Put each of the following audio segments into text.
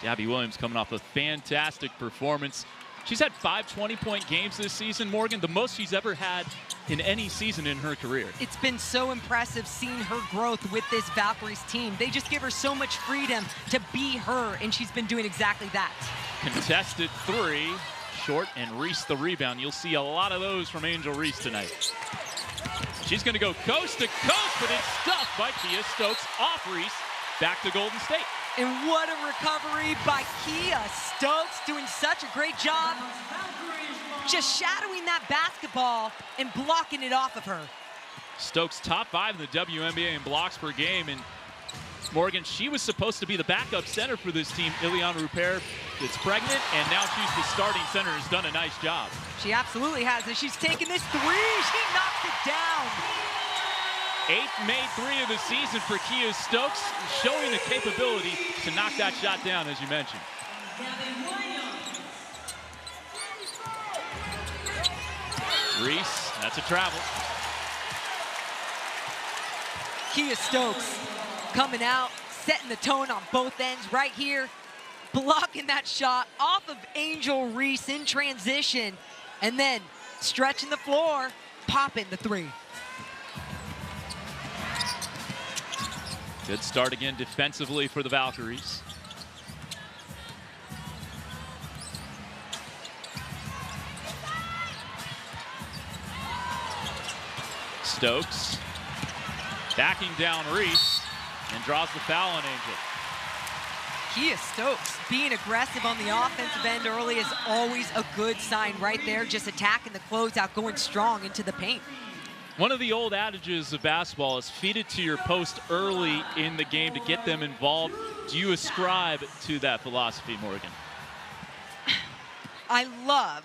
Gabby Williams coming off a fantastic performance. She's had 5 20-point games this season, Morgan, the most she's ever had in any season in her career. It's been so impressive seeing her growth with this Valkyries team. They just give her so much freedom to be her, and she's been doing exactly that. Contested 3, short, and Reese the rebound. You'll see a lot of those from Angel Reese tonight. She's going to go coast to coast, but it's stuffed by Kia Stokes off Reese. Back to Golden State. And what a recovery by Kia Stokes, doing such a great job just shadowing that basketball and blocking it off of her. Stokes top 5 in the WNBA in blocks per game, and Morgan, she was supposed to be the backup center for this team. Ileana Rupert gets pregnant, and now she's the starting center, has done a nice job. She absolutely has, and she's taken this 3, she knocks it down. 8th made 3 of the season for Kia Stokes, showing the capability to knock that shot down, as you mentioned. Reese, that's a travel. Kia Stokes coming out, setting the tone on both ends right here, blocking that shot off of Angel Reese in transition, and then stretching the floor, popping the 3. Good start again defensively for the Valkyries. Stokes backing down Reese and draws the foul on Angel. Kia Stokes being aggressive on the offensive end early is always a good sign right there, just attacking the closeout, going strong into the paint. One of the old adages of basketball is feed it to your post early in the game to get them involved. Do you ascribe to that philosophy, Morgan? I love,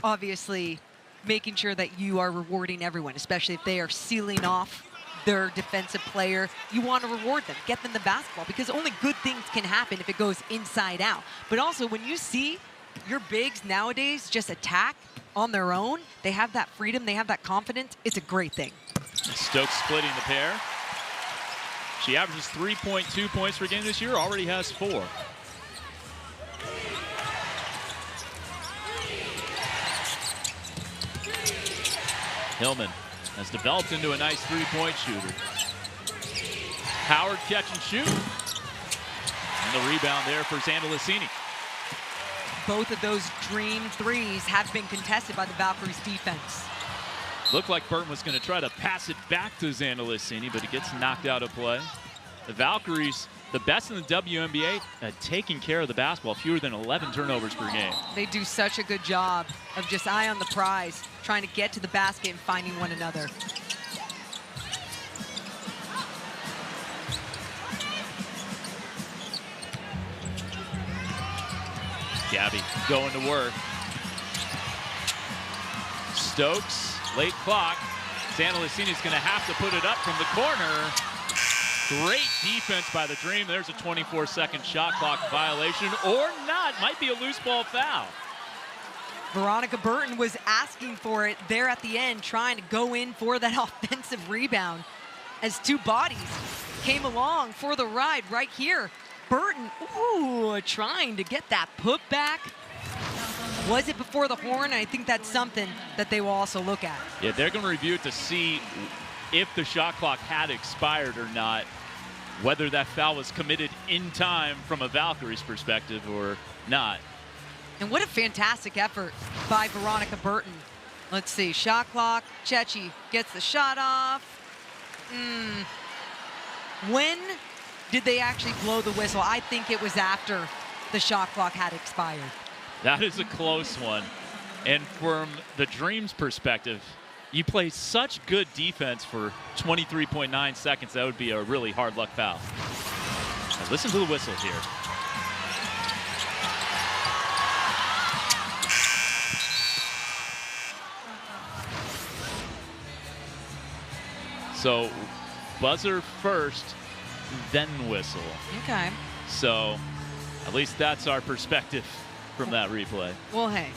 obviously, making sure that you are rewarding everyone, especially if they are sealing off their defensive player. You want to reward them, get them the basketball, because only good things can happen if it goes inside out. But also, when you see your bigs nowadays just attack on their own, they have that freedom, they have that confidence, it's a great thing. Stokes splitting the pair. She averages 3.2 points per game this year, already has 4. Hillman has developed into a nice 3-point shooter. Howard catch and shoot. And the rebound there for Zandalicini. Both of those dream 3s have been contested by the Valkyries defense. Looked like Burton was going to try to pass it back to Zandalicini, but he gets knocked out of play. The Valkyries, the best in the WNBA, taking care of the basketball, fewer than 11 turnovers per game. They do such a good job of just eye on the prize, trying to get to the basket and finding one another. Gabby going to work. Stokes, late clock. Zandalicini's going to have to put it up from the corner. Great defense by the Dream. There's a 24-second shot clock violation, or not. Might be a loose ball foul. Veronica Burton was asking for it there at the end, trying to go in for that offensive rebound as 2 bodies came along for the ride right here. Burton, ooh, trying to get that put back. Was it before the horn? I think that's something that they will also look at. Yeah, they're going to review it to see if the shot clock had expired or not, whether that foul was committed in time from a Valkyries perspective or not. And what a fantastic effort by Veronica Burton. Let's see, shot clock, Chechi gets the shot off. When did they actually blow the whistle? I think it was after the shot clock had expired. That is a close one. And from the Dream's perspective, you play such good defense for 23.9 seconds, that would be a really hard luck foul. Now listen to the whistle here. So buzzer first, then whistle. Okay. So at least that's our perspective from that replay. Well, hey,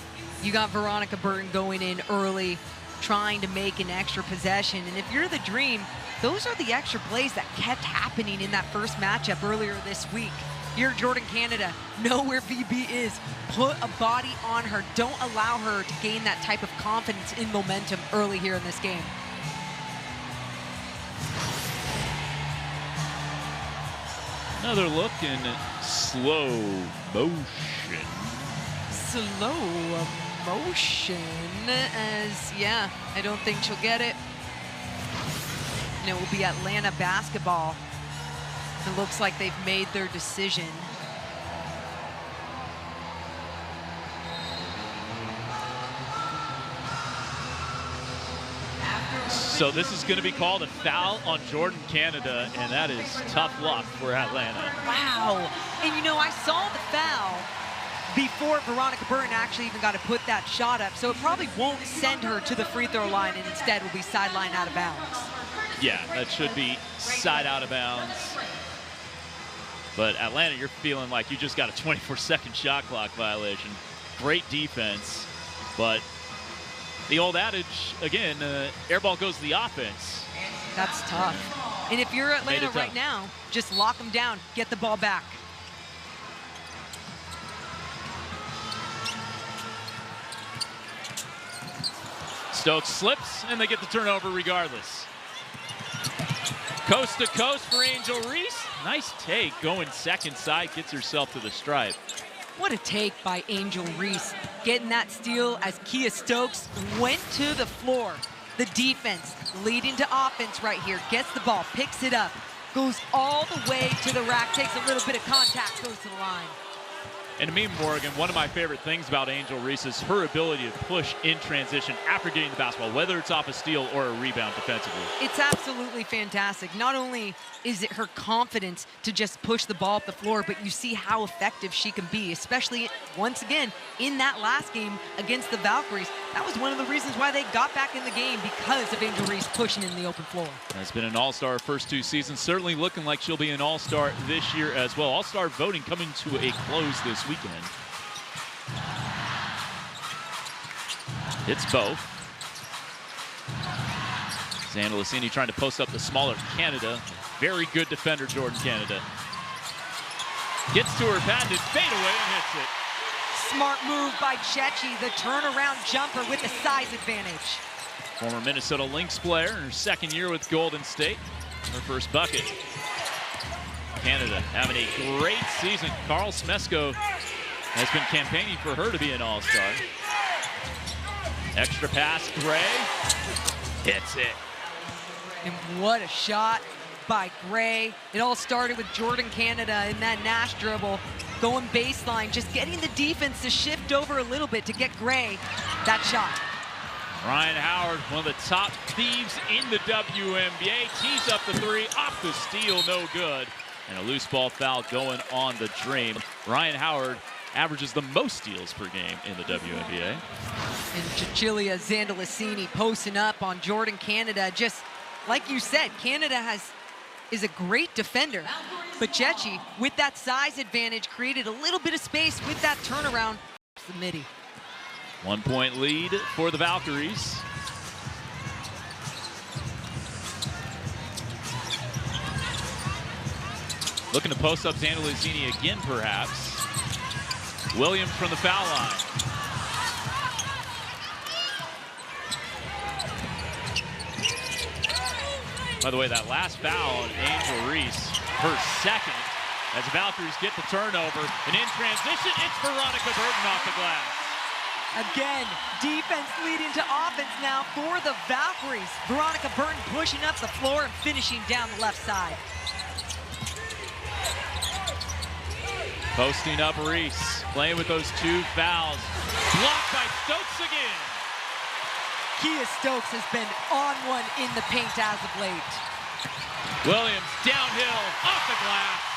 you got Veronica Burton going in early, trying to make an extra possession. And if you're the Dream, those are the extra plays that kept happening in that first matchup earlier this week. You're Jordan Canada. Know where VB is. Put a body on her. Don't allow her to gain that type of confidence in momentum early here in this game. Another look in slow motion. Slow motion as, yeah, I don't think she'll get it. And it will be Atlanta basketball. It looks like they've made their decision. So this is going to be called a foul on Jordan Canada, and that is tough luck for Atlanta. Wow. And you know, I saw the foul before Veronica Burton actually even got to put that shot up, so it probably won't send her to the free throw line and instead will be sideline out of bounds. Yeah, that should be side out of bounds. But Atlanta, you're feeling like you just got a 24-second shot clock violation. Great defense, but the old adage, again, air ball goes to the offense. That's tough. And if you're Atlanta right now, just lock them down, get the ball back. Stokes slips, and they get the turnover regardless. Coast to coast for Angel Reese. Nice take, going second side, gets herself to the stripe. What a take by Angel Reese. Getting that steal as Kia Stokes went to the floor. The defense leading to offense right here. Gets the ball, picks it up, goes all the way to the rack, takes a little bit of contact, goes to the line. And to me, Morgan, one of my favorite things about Angel Reese is her ability to push in transition after getting the basketball, whether it's off a steal or a rebound defensively. It's absolutely fantastic. Not only is it her confidence to just push the ball up the floor, but you see how effective she can be, especially, once again, in that last game against the Valkyries. That was one of the reasons why they got back in the game, because of Angel Reese pushing in the open floor. Has been an all-star first 2 seasons, certainly looking like she'll be an all-star this year as well. All-star voting coming to a close this weekend. It's both. Xana Lacini trying to post up the smaller Canada. Very good defender, Jordan Canada. Gets to her patented fadeaway and hits it. Smart move by Chechi, the turnaround jumper with the size advantage. Former Minnesota Lynx player in her second year with Golden State. Her first bucket. Canada having a great season. Carl Smesko has been campaigning for her to be an all-star. Extra pass, Gray. Hits it. And what a shot by Gray. It all started with Jordan Canada in that Nash dribble, going baseline, just getting the defense to shift over a little bit to get Gray that shot. Ryan Howard, one of the top thieves in the WNBA, tees up the three, off the steal, no good. And a loose ball foul going on the Dream. Ryan Howard averages the most steals per game in the WNBA. And Cecilia Zandalicini posting up on Jordan Canada. Just like you said, Canada is a great defender. But Chechi, with that size advantage, created a little bit of space with that turnaround. The midi. 1 point lead for the Valkyries. Looking to post up Zandalicini again, perhaps. Williams from the foul line. By the way, that last foul on Angel Reese, her second, as the Valkyries get the turnover. And in transition, it's Veronica Burton off the glass. Again, defense leading to offense now for the Valkyries. Veronica Burton pushing up the floor and finishing down the left side. Posting up Reese, playing with those 2 fouls. Blocked by Stokes again. Kia Stokes has been on one in the paint as of late. Williams downhill, off the glass.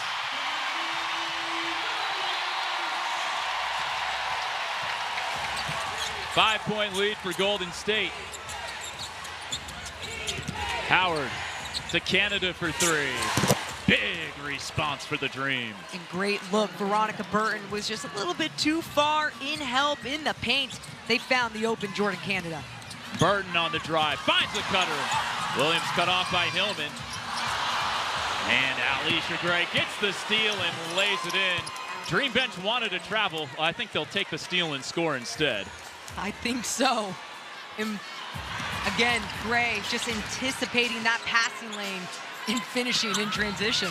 Five-point lead for Golden State. Howard to Canada for 3. Big response for the Dream. And great look. Veronica Burton was just a little bit too far in help in the paint. They found the open Jordan Canada. Burton on the drive, finds the cutter. Williams cut off by Hillman. And Alicia Gray gets the steal and lays it in. Dream bench wanted to travel. I think they'll take the steal and score instead. I think so. And again, Gray just anticipating that passing lane and finishing in transition.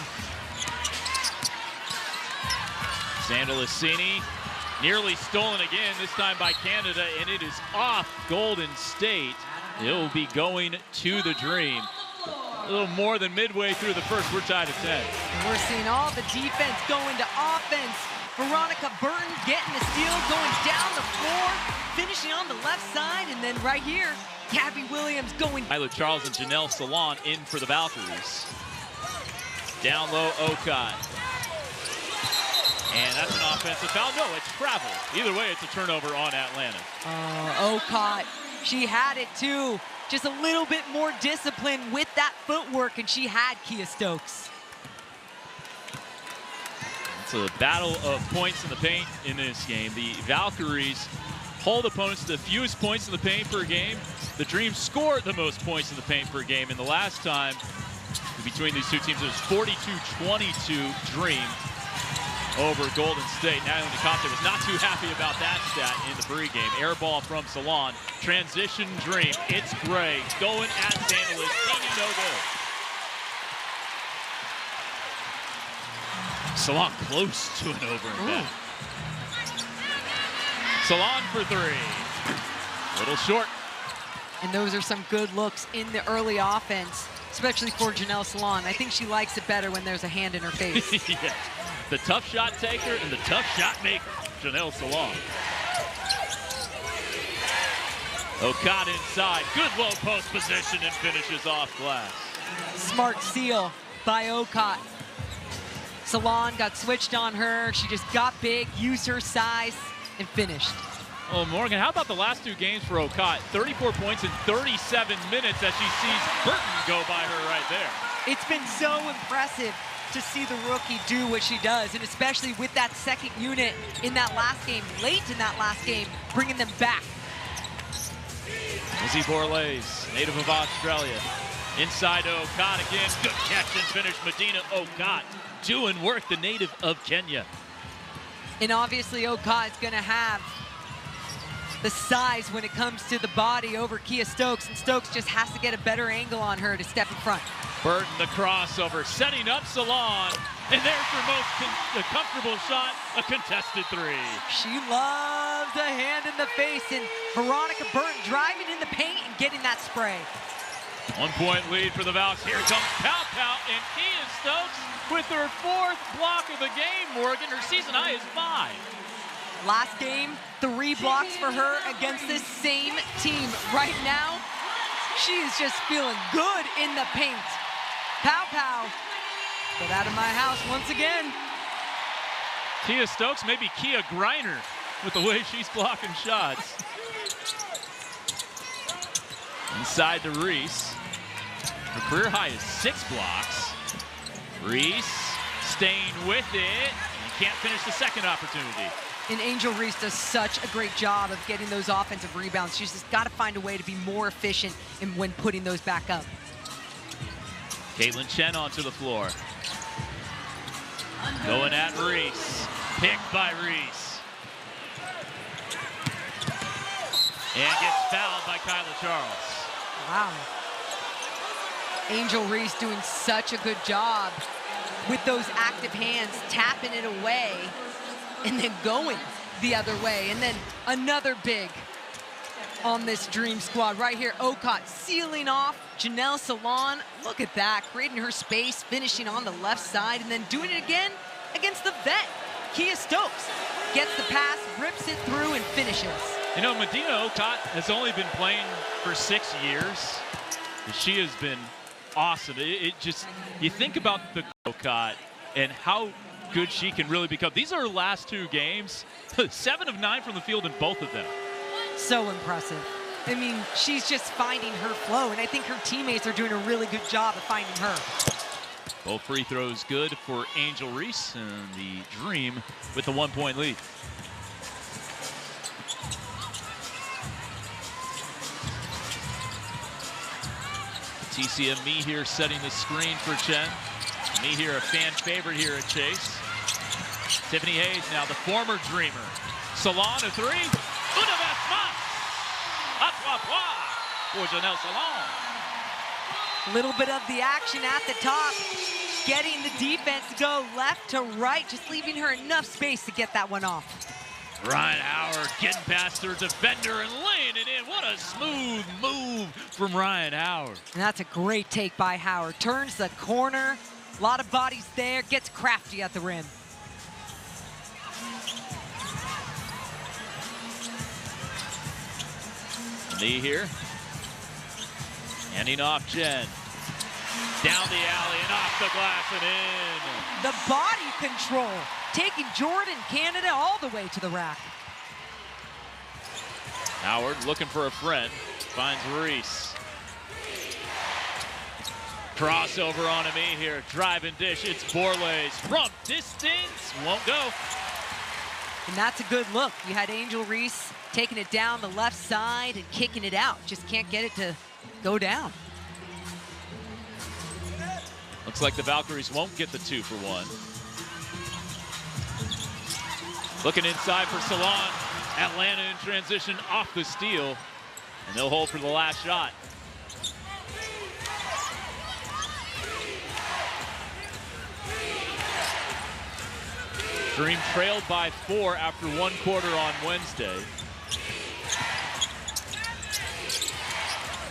Sandalissini nearly stolen again, this time by Canada, and it is off Golden State. It will be going to the Dream. A little more than midway through the first, we're tied at 10. And we're seeing all the defense going to offense. Veronica Burton getting the steal, going down the floor, finishing on the left side, and then right here, Gabby Williams going. Milo Charles and Janelle Salon in for the Valkyries. Down low, Okot. And that's an offensive foul. No, it's travel. Either way, it's a turnover on Atlanta. Okot, she had it too. Just a little bit more discipline with that footwork, and she had Kia Stokes. It's a battle of points in the paint in this game. The Valkyries hold opponents to the fewest points in the paint per game. The Dream scored the most points in the paint per game, and the last time between these two teams it was 42-22 Dream over Golden State. Natalie DeCosta was not too happy about that stat in the pregame. Air ball from Salon. Transition Dream. It's Gray going at Sandalissini, no good. Salon close to an over and back. Salon for three. Little short. And those are some good looks in the early offense, especially for Janelle Salon. I think she likes it better when there's a hand in her face. Yeah. The tough shot taker and the tough shot maker, Janelle Salon. Okot inside, good low post position and finishes off glass. Smart steal by Okot. Salon got switched on her. She just got big, used her size, and finished. Oh, Morgan, how about the last two games for Okot? 34 points in 37 minutes as she sees Burton go by her right there. It's been so impressive to see the rookie do what she does, and especially with that second unit in that last game, late in that last game, bringing them back. Izzy Borlaise, native of Australia. Inside to Okot again, good catch and finish. Medina Okot doing work, the native of Kenya. And obviously Okot is gonna have the size when it comes to the body over Kia Stokes, and Stokes just has to get a better angle on her to step in front. Burton the crossover, setting up Salon, and there's her most comfortable shot, a contested three. She loves a hand in the face, and Veronica Burton driving in the paint and getting that spray. 1 point lead for the Valks. Here comes Pow Pow, and Kia Stokes with her 4th block of the game, Morgan. Her season high is 5. Last game, 3 blocks for her against this same team. Right now, she is just feeling good in the paint. Pow Pow, get out of my house once again. Kia Stokes, maybe Kia Griner with the way she's blocking shots. Inside to Reese. Her career high is 6 blocks. Reese staying with it. And can't finish the second opportunity. And Angel Reese does such a great job of getting those offensive rebounds. She's just got to find a way to be more efficient when putting those back up. Caitlin Chen onto the floor. Going at Reese. Picked by Reese. And gets fouled by Kyla Charles. Wow. Angel Reese doing such a good job with those active hands, tapping it away, and then going the other way. And then another big on this Dream squad right here. Okot sealing off Janelle Salon. Look at that, creating her space, finishing on the left side, and then doing it again against the vet. Kia Stokes gets the pass, rips it through, and finishes. You know, Medina Okot has only been playing for 6 years. She has been awesome. It just, you think about the Okot and how good she can really become. These are her last 2 games. 7 of 9 from the field in both of them. So impressive. I mean, she's just finding her flow, and I think her teammates are doing a really good job of finding her. Both free throws good for Angel Reese, and the Dream with the 1 point lead. TCME here setting the screen for Chen. Me here, a fan favorite here at Chase. Tiffany Hayes now, the former Dreamer. Salon, a three. Una vez más. A trois points for Janelle Salon. Little bit of the action at the top, getting the defense to go left to right, just leaving her enough space to get that one off. Ryan Howard getting past her defender and laying it in. What a smooth move from Ryan Howard. And that's a great take by Howard. Turns the corner, a lot of bodies there, gets crafty at the rim. Lee here. Handing off Jen. Down the alley and off the glass and in. The body control, taking Jordan Canada all the way to the rack. Howard looking for a friend, finds Reese. Crossover on me here, drive and dish, it's Borlays. From distance, won't go. And that's a good look. You had Angel Reese taking it down the left side and kicking it out. Just can't get it to go down. Looks like the Valkyries won't get the 2 for 1. Looking inside for Salon. Atlanta in transition off the steal. And they'll hold for the last shot. Dream trailed by 4 after 1 quarter on Wednesday.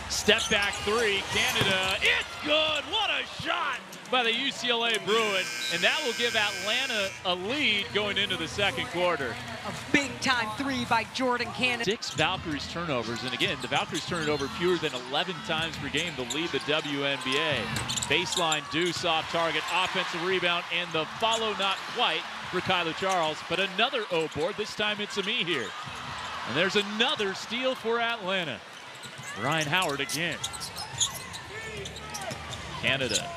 Step back 3, Canada, it's good! What a shot by the UCLA Bruins, and that will give Atlanta a lead going into the second quarter. A big-time 3 by Jordan Canada. 6 Valkyries turnovers, and again, the Valkyries turned it over fewer than 11 times per game to lead the WNBA. Baseline deuce off target, offensive rebound, and the follow not quite for Kyla Charles, but another O board, this time it's a me here. And there's another steal for Atlanta. Ryan Howard again. Canada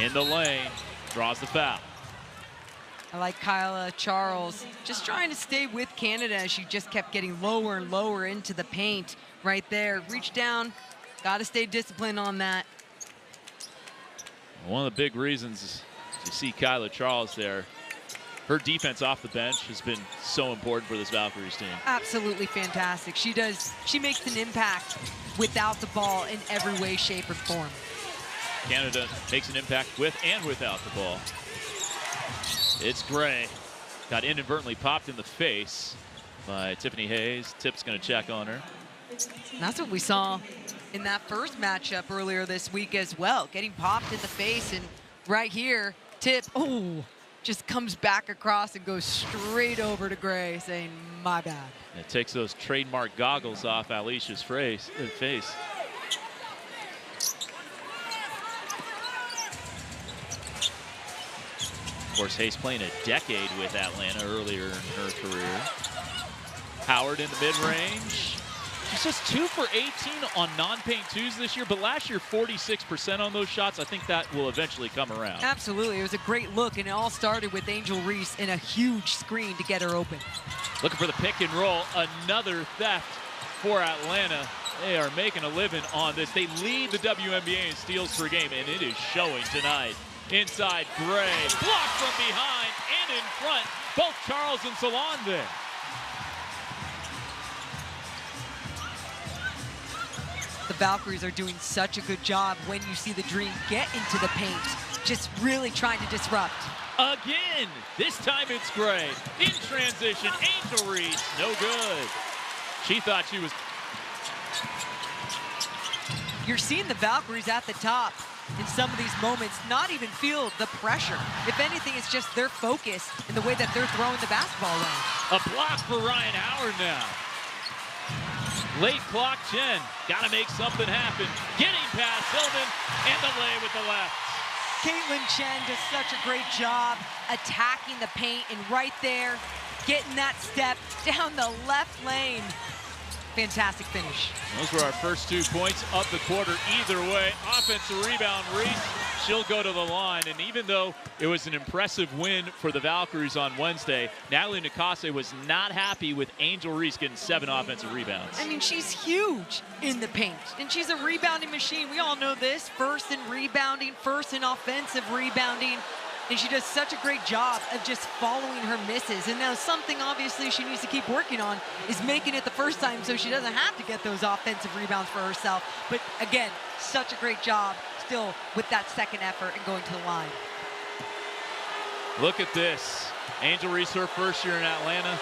in the lane, draws the foul. I like Kyla Charles just trying to stay with Canada as she just kept getting lower and lower into the paint right there. Reach down, got to stay disciplined on that. One of the big reasons you see Kyla Charles there, her defense off the bench has been so important for this Valkyries team. Absolutely fantastic. She makes an impact without the ball in every way, shape, or form. Canada makes an impact with and without the ball. It's Gray. Got inadvertently popped in the face by Tiffany Hayes. Tip's gonna check on her. And that's what we saw in that first matchup earlier this week as well. Getting popped in the face, and right here, Tip, just comes back across and goes straight over to Gray, saying, my bad. It takes those trademark goggles off Alicia's face. Of course, Hayes playing a decade with Atlanta earlier in her career. Howard in the mid-range. She's just 2 for 18 on non-paint twos this year, but last year 46% on those shots. I think that will eventually come around. Absolutely, it was a great look, and it all started with Angel Reese in a huge screen to get her open. Looking for the pick and roll, another theft for Atlanta. They are making a living on this. They lead the WNBA in steals per game, and it is showing tonight. Inside Gray, blocked from behind and in front. Both Charles and Salon there. The Valkyries are doing such a good job when you see the Dream get into the paint, just really trying to disrupt. Again, this time it's Gray. In transition, Angel Reese, no good. She thought she was. You're seeing the Valkyries at the top in some of these moments not even feel the pressure. If anything, it's just their focus in the way that they're throwing the basketball around. A block for Ryan Howard now. Late clock, Jen. Gotta make something happen. Getting past Hillman and the lay with the left. Caitlin Chen does such a great job attacking the paint, and right there, getting that step down the left lane. Fantastic finish. Those were our first 2 points of the quarter either way. Offensive rebound, Reese. she'll go to the line. And even though it was an impressive win for the Valkyries on Wednesday, Natalie Nakase was not happy with Angel Reese getting 7 offensive rebounds. I mean, she's huge in the paint, and she's a rebounding machine. We all know this. First in rebounding, first in offensive rebounding. And she does such a great job of just following her misses. And now something obviously she needs to keep working on is making it the first time so she doesn't have to get those offensive rebounds for herself. But again, such a great job still with that second effort and going to the line. Look at this. Angel Reese, her first year in Atlanta,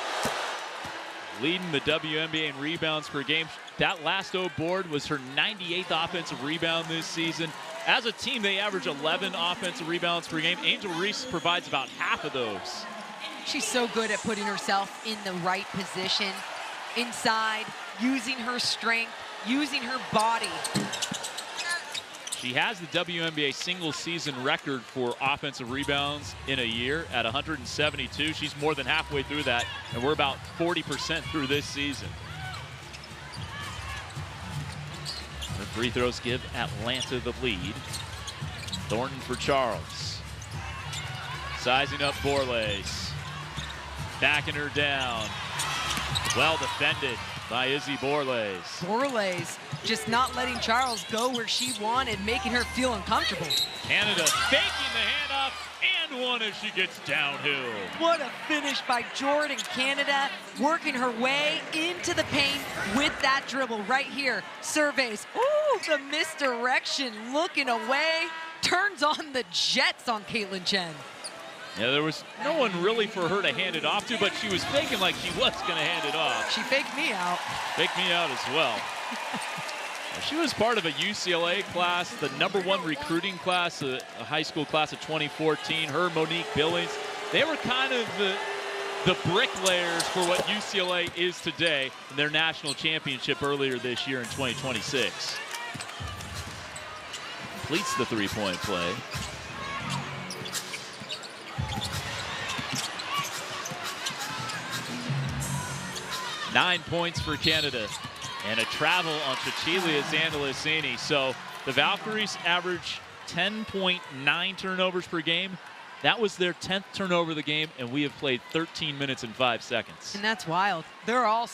leading the WNBA in rebounds per game. That last O board was her 98th offensive rebound this season. As a team, they average 11 offensive rebounds per game. Angel Reese provides about half of those. She's so good at putting herself in the right position, inside, using her strength, using her body. She has the WNBA single season record for offensive rebounds in a year at 172. She's more than halfway through that, and we're about 40% through this season. Her free throws give Atlanta the lead. Thornton for Charles. Sizing up Borlase. Backing her down. Well defended by Izzy Borlase. Borlase just not letting Charles go where she wanted, making her feel uncomfortable. Canada faking the handoff and one as she gets downhill. What a finish by Jordan Canada, working her way into the paint with that dribble right here. Surveys, ooh, the misdirection, looking away, turns on the jets on Caitlin Chen. Yeah, there was no one really for her to hand it off to, but she was faking like she was going to hand it off. She faked me out. Faked me out as well. She was part of a UCLA class, the #1 recruiting class, a high school class of 2014. Her, Monique Billings, they were kind of the bricklayers for what UCLA is today in their national championship earlier this year in 2026. Completes the three-point play. Nine points for Canada. And a travel on Cecilia Zandalicini. So the Valkyries average 10.9 turnovers per game. That was their 10th turnover of the game, and we have played 13 minutes and 5 seconds. And that's wild. They're all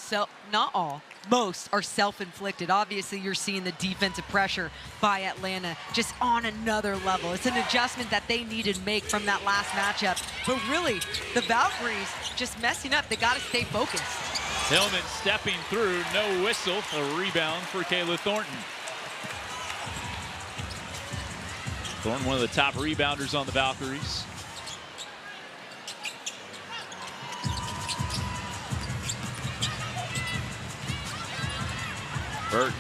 not all, most are self-inflicted. Obviously, you're seeing the defensive pressure by Atlanta just on another level. It's an adjustment that they needed to make from that last matchup. But really, the Valkyries just messing up. They got to stay focused. Hillman stepping through, no whistle, a rebound for Kayla Thornton. Thornton, one of the top rebounders on the Valkyries. Burton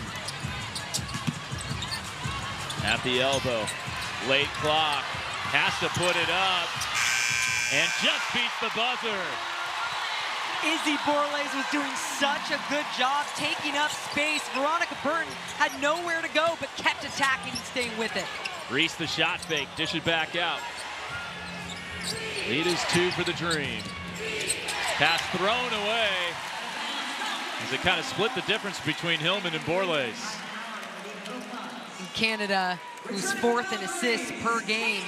at the elbow, late clock, has to put it up, and just beats the buzzer. Izzy Borlase was doing such a good job taking up space. Veronica Burton had nowhere to go but kept attacking and staying with it. Reese the shot fake, dish it back out. Lead is 2 for the Dream. Pass thrown away as it kind of split the difference between Hillman and Borlase. In Canada, who's 4th in assists per game,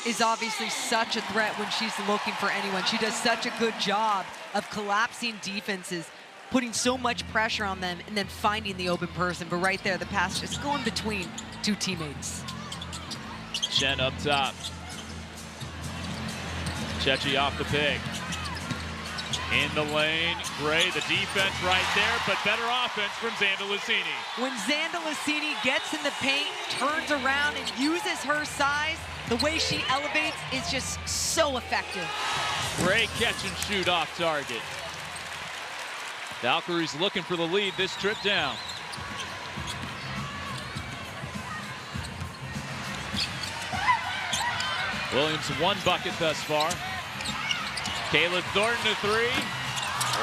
is obviously such a threat when she's looking for anyone. She does such a good job of collapsing defenses, putting so much pressure on them, and then finding the open person. But right there, the pass just going between 2 teammates. Chen up top. Chechi off the pick. In the lane, Gray, the defense right there, but better offense from Zandalicini. When Zandalicini gets in the paint, turns around and uses her size, the way she elevates is just so effective. Gray catch and shoot off target. Valkyries looking for the lead this trip down. Williams 1 bucket thus far. Kayla Thornton to 3.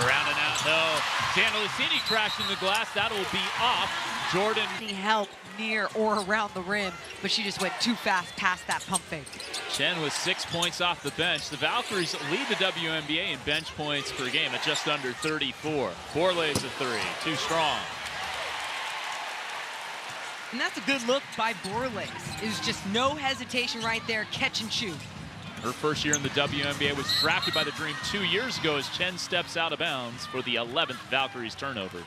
Around and out, no. Zandalicini crashing the glass. That'll be off. Jordan. Any help near or around the rim, but she just went too fast past that pump fake. Chen with 6 points off the bench. The Valkyries lead the WNBA in bench points per game at just under 34. Borlase a 3, too strong. And that's a good look by Borlase. It was just no hesitation right there, catch and shoot. Her first year in the WNBA, was drafted by the Dream 2 years ago as Chen steps out of bounds for the 11th Valkyries turnover.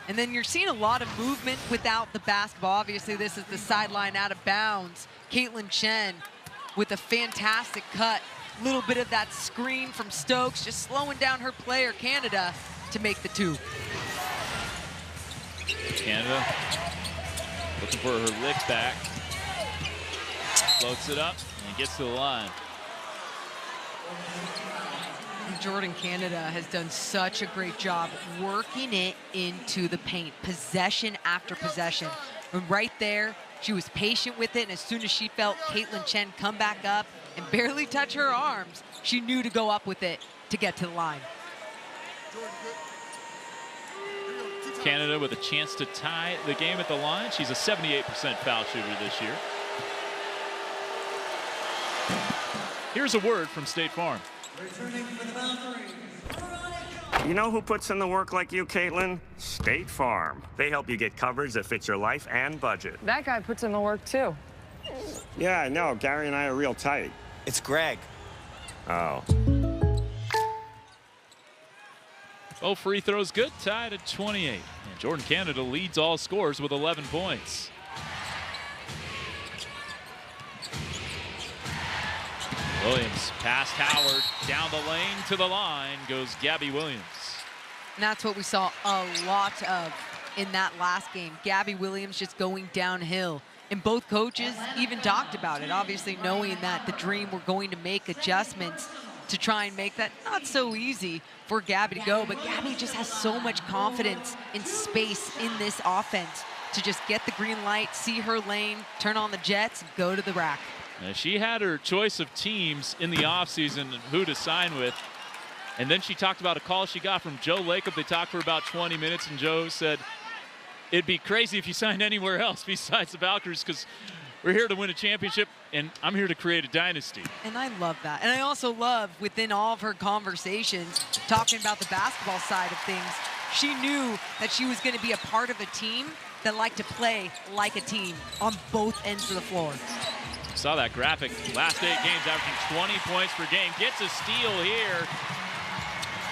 And then you're seeing a lot of movement without the basketball. Obviously, this is the sideline out of bounds. Caitlin Chen with a fantastic cut. A little bit of that screen from Stokes, just slowing down her player, Canada, to make the two. Canada looking for her lick back. Floats it up and gets to the line. Jordan Canada has done such a great job working it into the paint, possession after possession. And right there, she was patient with it, and as soon as she felt Caitlin Chen come back up and barely touch her arms, she knew to go up with it to get to the line. Canada with a chance to tie the game at the line. She's a 78% foul shooter this year. Here's a word from State Farm. You know who puts in the work like you, Caitlin? State Farm. They help you get coverage that fits your life and budget. That guy puts in the work, too. Yeah, I know. Gary and I are real tight. It's Greg. Oh. Both free throws good, tied at 28. And Jordan Canada leads all scorers with 11 points. Williams past Howard, down the lane to the line goes Gabby Williams. And that's what we saw a lot of in that last game. Gabby Williams just going downhill. And both coaches even talked about it, obviously knowing that the Dream were going to make adjustments to try and make that not so easy for Gabby to go. But Gabby just has so much confidence in space in this offense to just get the green light, see her lane, turn on the jets, go to the rack. Now, she had her choice of teams in the offseason and who to sign with. And then she talked about a call she got from Joe Lacob. They talked for about 20 minutes, and Joe said, it'd be crazy if you signed anywhere else besides the Valkyries, because we're here to win a championship, and I'm here to create a dynasty. And I love that. And I also love, within all of her conversations, talking about the basketball side of things, she knew that she was going to be a part of a team that liked to play like a team on both ends of the floor. Saw that graphic. Last 8 games, averaging 20 points per game. Gets a steal here.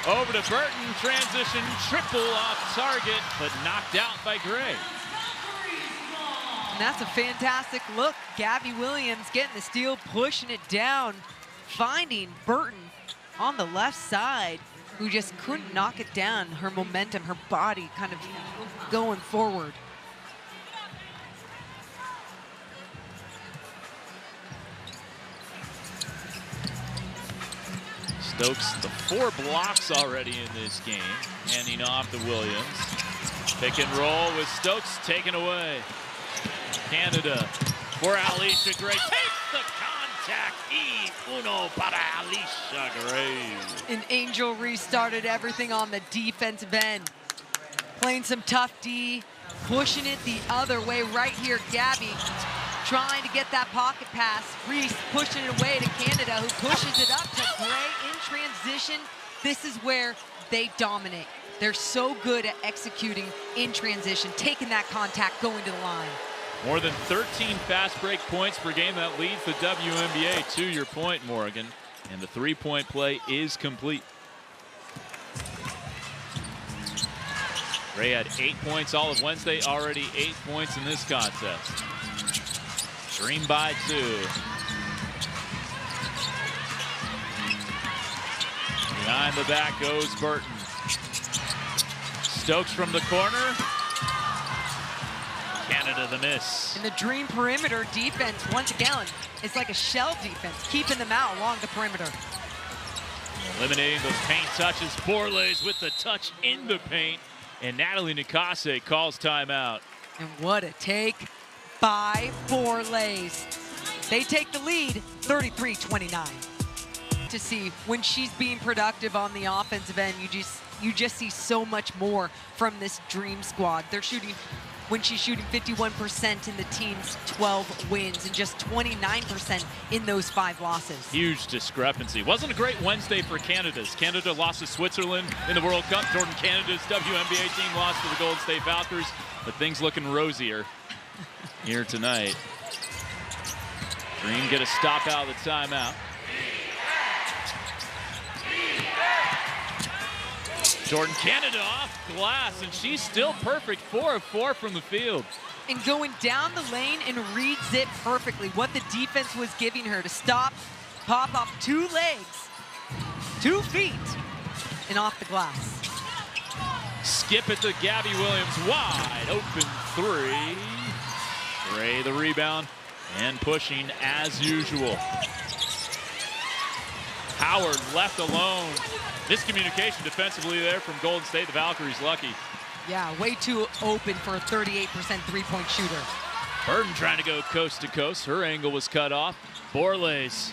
Over to Burton. Transition triple off target, but knocked out by Gray. And that's a fantastic look. Gabby Williams getting the steal, pushing it down, finding Burton on the left side, who just couldn't knock it down. Her momentum, her body kind of going forward. Stokes, the 4 blocks already in this game. Handing off to Williams. Pick and roll with Stokes taken away. Canada for Alicia Gray. Takes the contact. Y uno para Alicia Gray. And Angel restarted everything on the defensive end. Playing some tough D, pushing it the other way right here. Gabby trying to get that pocket pass. Reese pushing it away to Canada, who pushes it up to Gray in transition. This is where they dominate. They're so good at executing in transition, taking that contact, going to the line. More than 13 fast break points per game. That leads the WNBA, to your point, Morgan. And the 3-point play is complete. Gray had 8 points all of Wednesday, already 8 points in this contest. Dream by 2. Behind the back goes Burton. Stokes from the corner. Canada the miss. And the Dream perimeter defense, once again, it's like a shell defense, keeping them out along the perimeter. Eliminating those paint touches. Borlase with the touch in the paint. And Natalie Nikase calls timeout. And what a take by Borlase. They take the lead, 33-29. To see when she's being productive on the offensive end, you just see so much more from this Dream squad. They're shooting, when she's shooting 51% in the team's 12 wins and just 29% in those 5 losses. Huge discrepancy. Wasn't a great Wednesday for Canada's. Canada lost to Switzerland in the World Cup. Jordan Canada's WNBA team lost to the Golden State Valkyries, but things looking rosier here tonight. Dream get a stop out of the timeout. Jordan Canada off glass, and she's still perfect, 4 of 4 from the field. And going down the lane and reads it perfectly. What the defense was giving her to stop, pop off 2 legs, 2 feet, and off the glass. Skip it to Gabby Williams, wide open 3. Gray the rebound and pushing as usual. Howard left alone. Miscommunication defensively there from Golden State. The Valkyries lucky. Yeah, way too open for a 38% three-point shooter. Burton trying to go coast to coast. Her angle was cut off. Borlase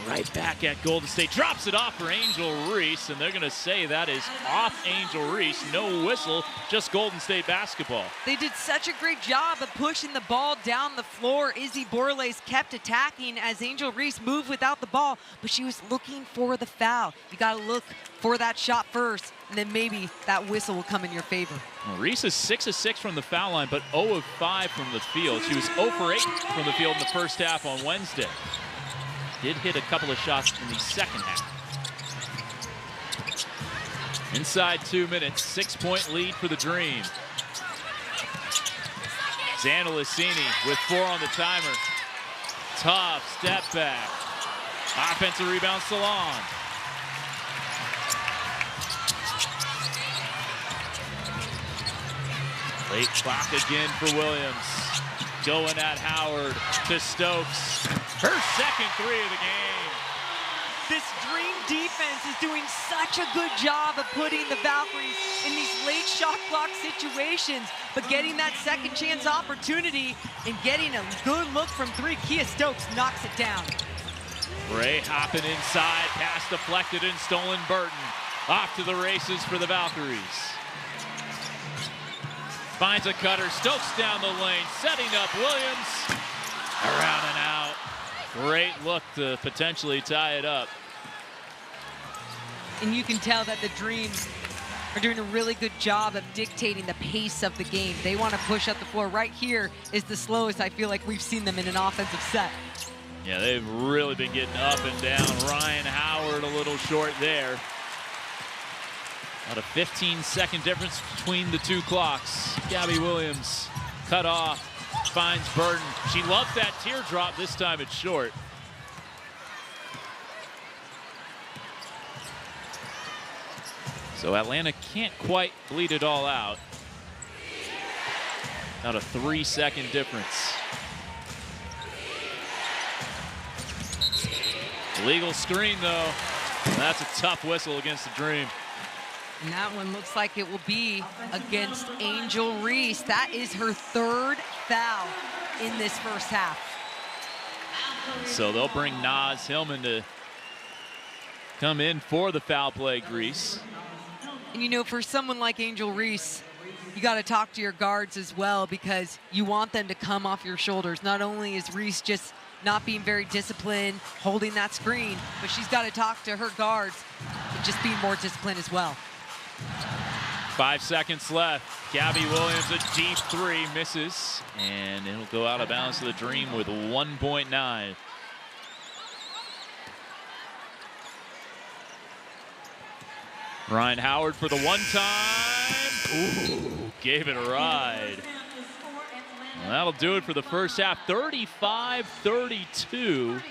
right back at Golden State. Drops it off for Angel Reese, and they're going to say that is off Angel Reese. No whistle, just Golden State basketball. They did such a great job of pushing the ball down the floor. Izzy Borlase kept attacking as Angel Reese moved without the ball, but she was looking for the foul. You got to look for that shot first, and then maybe that whistle will come in your favor. Well, Reese is 6 of 6 from the foul line, but 0 of 5 from the field. She was 0 for 8 from the field in the first half on Wednesday. Did hit a couple of shots in the second half. Inside 2 minutes, 6-point lead for the Dream. Xana Lissini with 4 on the timer. Tough step back. Offensive rebound, Salon. Late clock again for Williams. Going at Howard to Stokes. Her second 3 of the game. This Dream defense is doing such a good job of putting the Valkyries in these late shot clock situations, but getting that second chance opportunity and getting a good look from 3. Kia Stokes knocks it down. Ray hopping inside, pass deflected and stolen. Burton off to the races for the Valkyries. Finds a cutter, Stokes down the lane, setting up Williams. Around and out. Great look to potentially tie it up. And you can tell that the Dream are doing a really good job of dictating the pace of the game. They want to push up the floor. Right here is the slowest I feel like we've seen them in an offensive set. Yeah, they've really been getting up and down. Ryan Howard a little short there. About a 15-second difference between the 2 clocks. Gabby Williams cut off, finds Burton. She loves that teardrop. This time it's short. So Atlanta can't quite bleed it all out. About a 3-second difference. Illegal screen though. That's a tough whistle against the Dream. And that one looks like it will be against Angel Reese. That is her 3rd foul in this first half. So they'll bring Naz Hillman to come in for the foul play, Grease. And you know, for someone like Angel Reese, you got to talk to your guards as well, because you want them to come off your shoulders. Not only is Reese just not being very disciplined, holding that screen, but she's got to talk to her guards and just being more disciplined as well. 5 seconds left. Gabby Williams, a deep 3, misses, and it'll go out of bounds to the Dream with 1.9. Ryan Howard for the one time. Ooh, gave it a ride. Well, that'll do it for the first half. 35-32.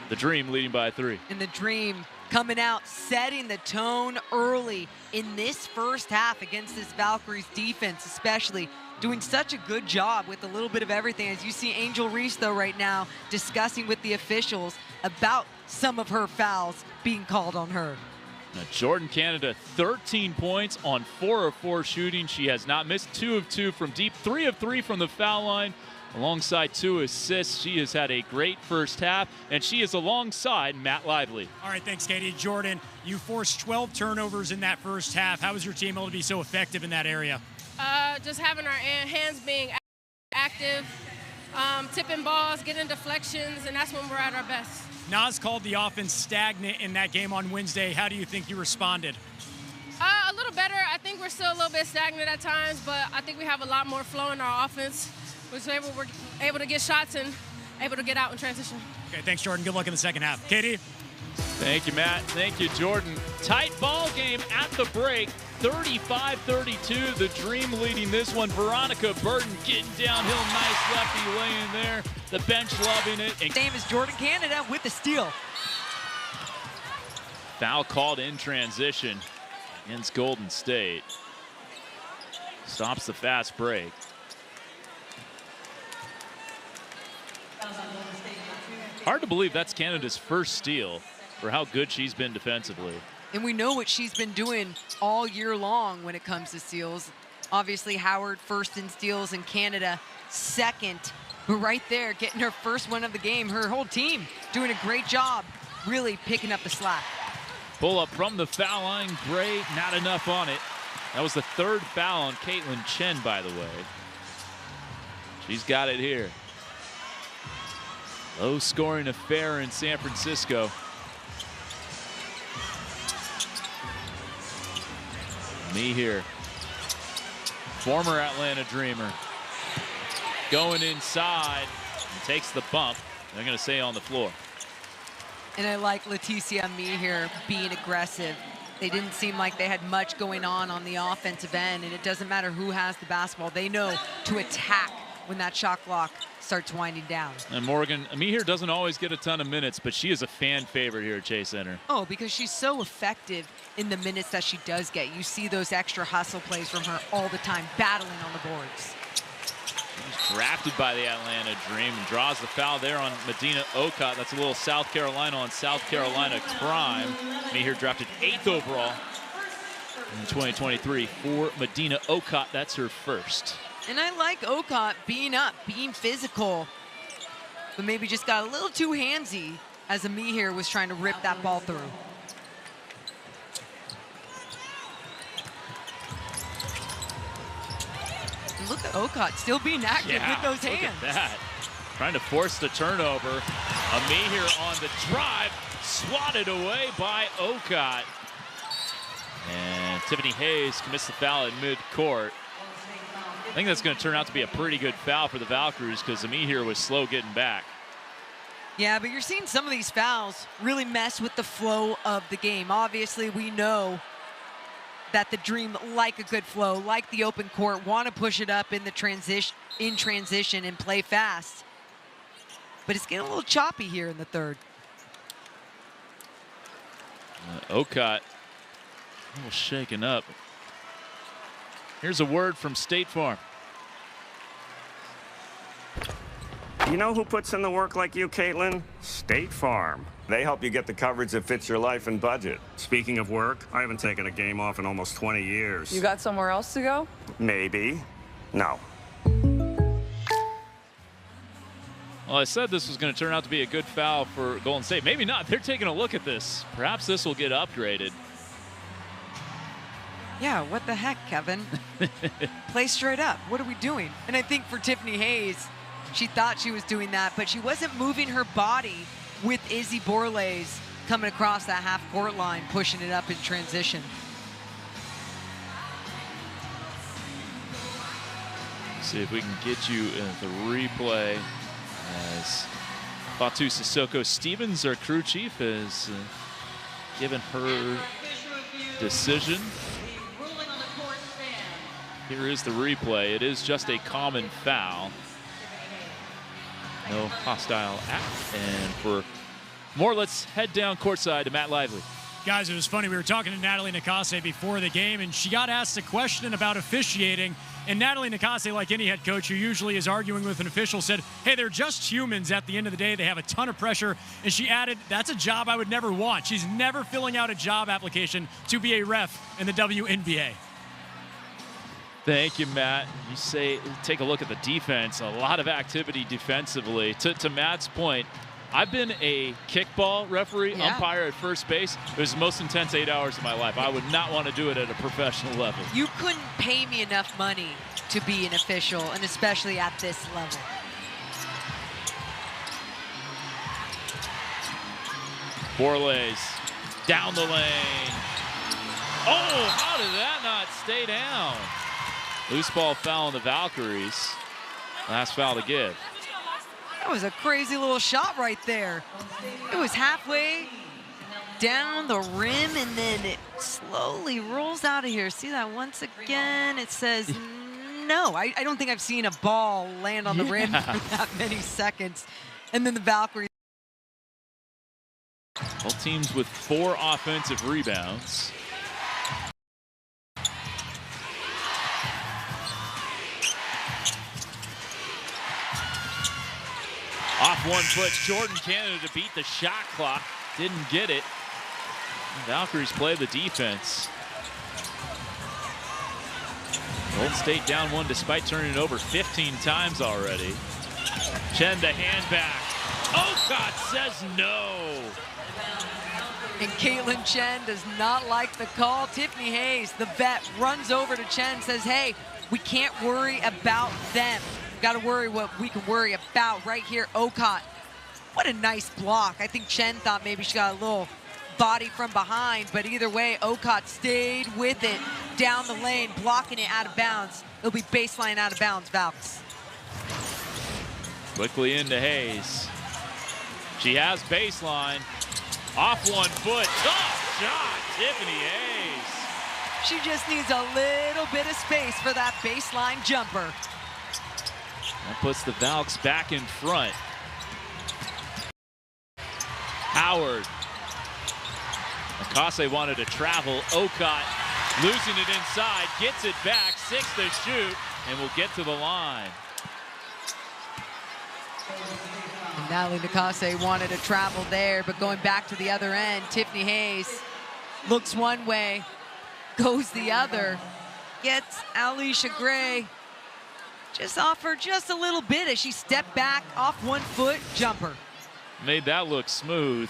The Dream leading by 3. And the Dream coming out, setting the tone early in this first half against this Valkyries defense, especially doing such a good job with a little bit of everything. As you see Angel Reese, though, right now discussing with the officials about some of her fouls being called on her. Now, Jordan Canada, 13 points on 4 of 4 shooting. She has not missed. 2 of 2 from deep, 3 of 3 from the foul line. Alongside 2 assists, she has had a great first half, and she is alongside Matt Lively. All right, thanks, Katie. Jordan, you forced 12 turnovers in that first half. How was your team able to be so effective in that area? Just having our hands being active, tipping balls, getting deflections, and that's when we're at our best. Naz called the offense stagnant in that game on Wednesday. How do you think you responded? A little better. I think we're still a little bit stagnant at times, but I think we have a lot more flow in our offense. We're able to get shots and able to get out in transition. Okay, thanks, Jordan. Good luck in the second half. Katie? Thank you, Matt. Thank you, Jordan. Tight ball game at the break. 35-32, the Dream leading this one. Veronica Burton getting downhill. Nice lefty laying there. The bench loving it. And same as Jordan Canada with the steal. foul called in transition against Golden State. Stops the fast break. Hard to believe that's Canada's first steal for how good she's been defensively. And we know what she's been doing all year long when it comes to steals. Obviously, Howard first in steals and Canada second. But right there, getting her first one of the game. Her whole team doing a great job, really picking up the slack. Pull up from the foul line, Gray, not enough on it. That was the third foul on Caitlin Chen, by the way. She's got it here. Low scoring affair in San Francisco. Me here. Former Atlanta Dreamer. Going inside and takes the bump. They're going to say on the floor. And I like Leticia Me here being aggressive. They didn't seem like they had much going on the offensive end, and it doesn't matter who has the basketball. They know to attack when that shot clock starts winding down. And Morgan Amihir doesn't always get a ton of minutes, but she is a fan favorite here at Chase Center. Oh, because she's so effective in the minutes that she does get. You see those extra hustle plays from her all the time, battling on the boards. She's drafted by the Atlanta Dream and draws the foul there on Medina Okot. That's a little South Carolina on South Carolina crime. Amihir drafted 8th overall in 2023 for Medina Okot. That's her first. And I like Okot being up, being physical, but maybe just got a little too handsy as Amihir was trying to rip that ball through. And look at Okot still being active with those hands. Look at that. Trying to force the turnover. Amihir on the drive, swatted away by Okot. And Tiffany Hayes commits the foul in midcourt. I think that's going to turn out to be a pretty good foul for the Valkyries because Amihir was slow getting back. Yeah, but you're seeing some of these fouls really mess with the flow of the game. Obviously, we know that the Dream like a good flow, like the open court, want to push it up in the transition and play fast. But it's getting a little choppy here in the third. Okot a little shaken up. Here's a word from State Farm. You know who puts in the work like you, Caitlin? State Farm. They help you get the coverage that fits your life and budget. Speaking of work, I haven't taken a game off in almost 20 years. You got somewhere else to go? Maybe. No. Well, I said this was going to turn out to be a good foul for Golden State. Maybe not. They're taking a look at this. Perhaps this will get upgraded. Yeah, what the heck, Kevin? Play straight up. What are we doing? And I think for Tiffany Hayes, she thought she was doing that, but she wasn't moving her body with Izzy Borlase coming across that half-court line, pushing it up in transition. See if we can get you the replay as Fatu Sissoko Stevens, our crew chief, has given her decision. Here is the replay. It is just a common foul. No hostile act. And for more, let's head down courtside to Matt Lively. Guys, it was funny. We were talking to Natalie Nakase before the game, and she got asked a question about officiating. And Natalie Nakase, like any head coach who usually is arguing with an official, said, hey, they're just humans at the end of the day. They have a ton of pressure. And she added, that's a job I would never want. She's never filling out a job application to be a ref in the WNBA. Thank you, Matt. You say, take a look at the defense. A lot of activity defensively. To Matt's point, I've been a kickball referee, umpire at first base. It was the most intense 8 hours of my life. I would not want to do it at a professional level. You couldn't pay me enough money to be an official, and especially at this level. Borlase down the lane. Oh, how did that not stay down? Loose ball foul on the Valkyries. Last foul to give. That was a crazy little shot right there. It was halfway down the rim, and then it slowly rolls out of here. See that once again? It says no. I don't think I've seen a ball land on the rim for that many seconds. And then the Valkyries. Both teams with 4 offensive rebounds. Off 1 foot, Jordan Canada to beat the shot clock. Didn't get it. The Valkyries play the defense. Golden State down 1 despite turning it over 15 times already. Chen to hand back. Okot says no. And Caitlin Chen does not like the call. Tiffany Hayes, the vet, runs over to Chen, says, hey, we can't worry about them. We've got to worry what we can worry about right here. Okot, what a nice block. I think Chen thought maybe she got a little body from behind, but either way, Okot stayed with it down the lane, blocking it out of bounds. It'll be baseline out of bounds, Valks. Quickly into Hayes. She has baseline. Off 1 foot, tough shot, Tiffany Hayes. She just needs a little bit of space for that baseline jumper. That puts the Valks back in front. Howard. Akase wanted to travel. Okot losing it inside, gets it back, 6 to shoot, and will get to the line. And Natalie Nakase wanted to travel there, but going back to the other end, Tiffany Hayes looks one way, goes the other, gets Alicia Gray just off her just a little bit as she stepped back off 1 foot jumper. Made that look smooth.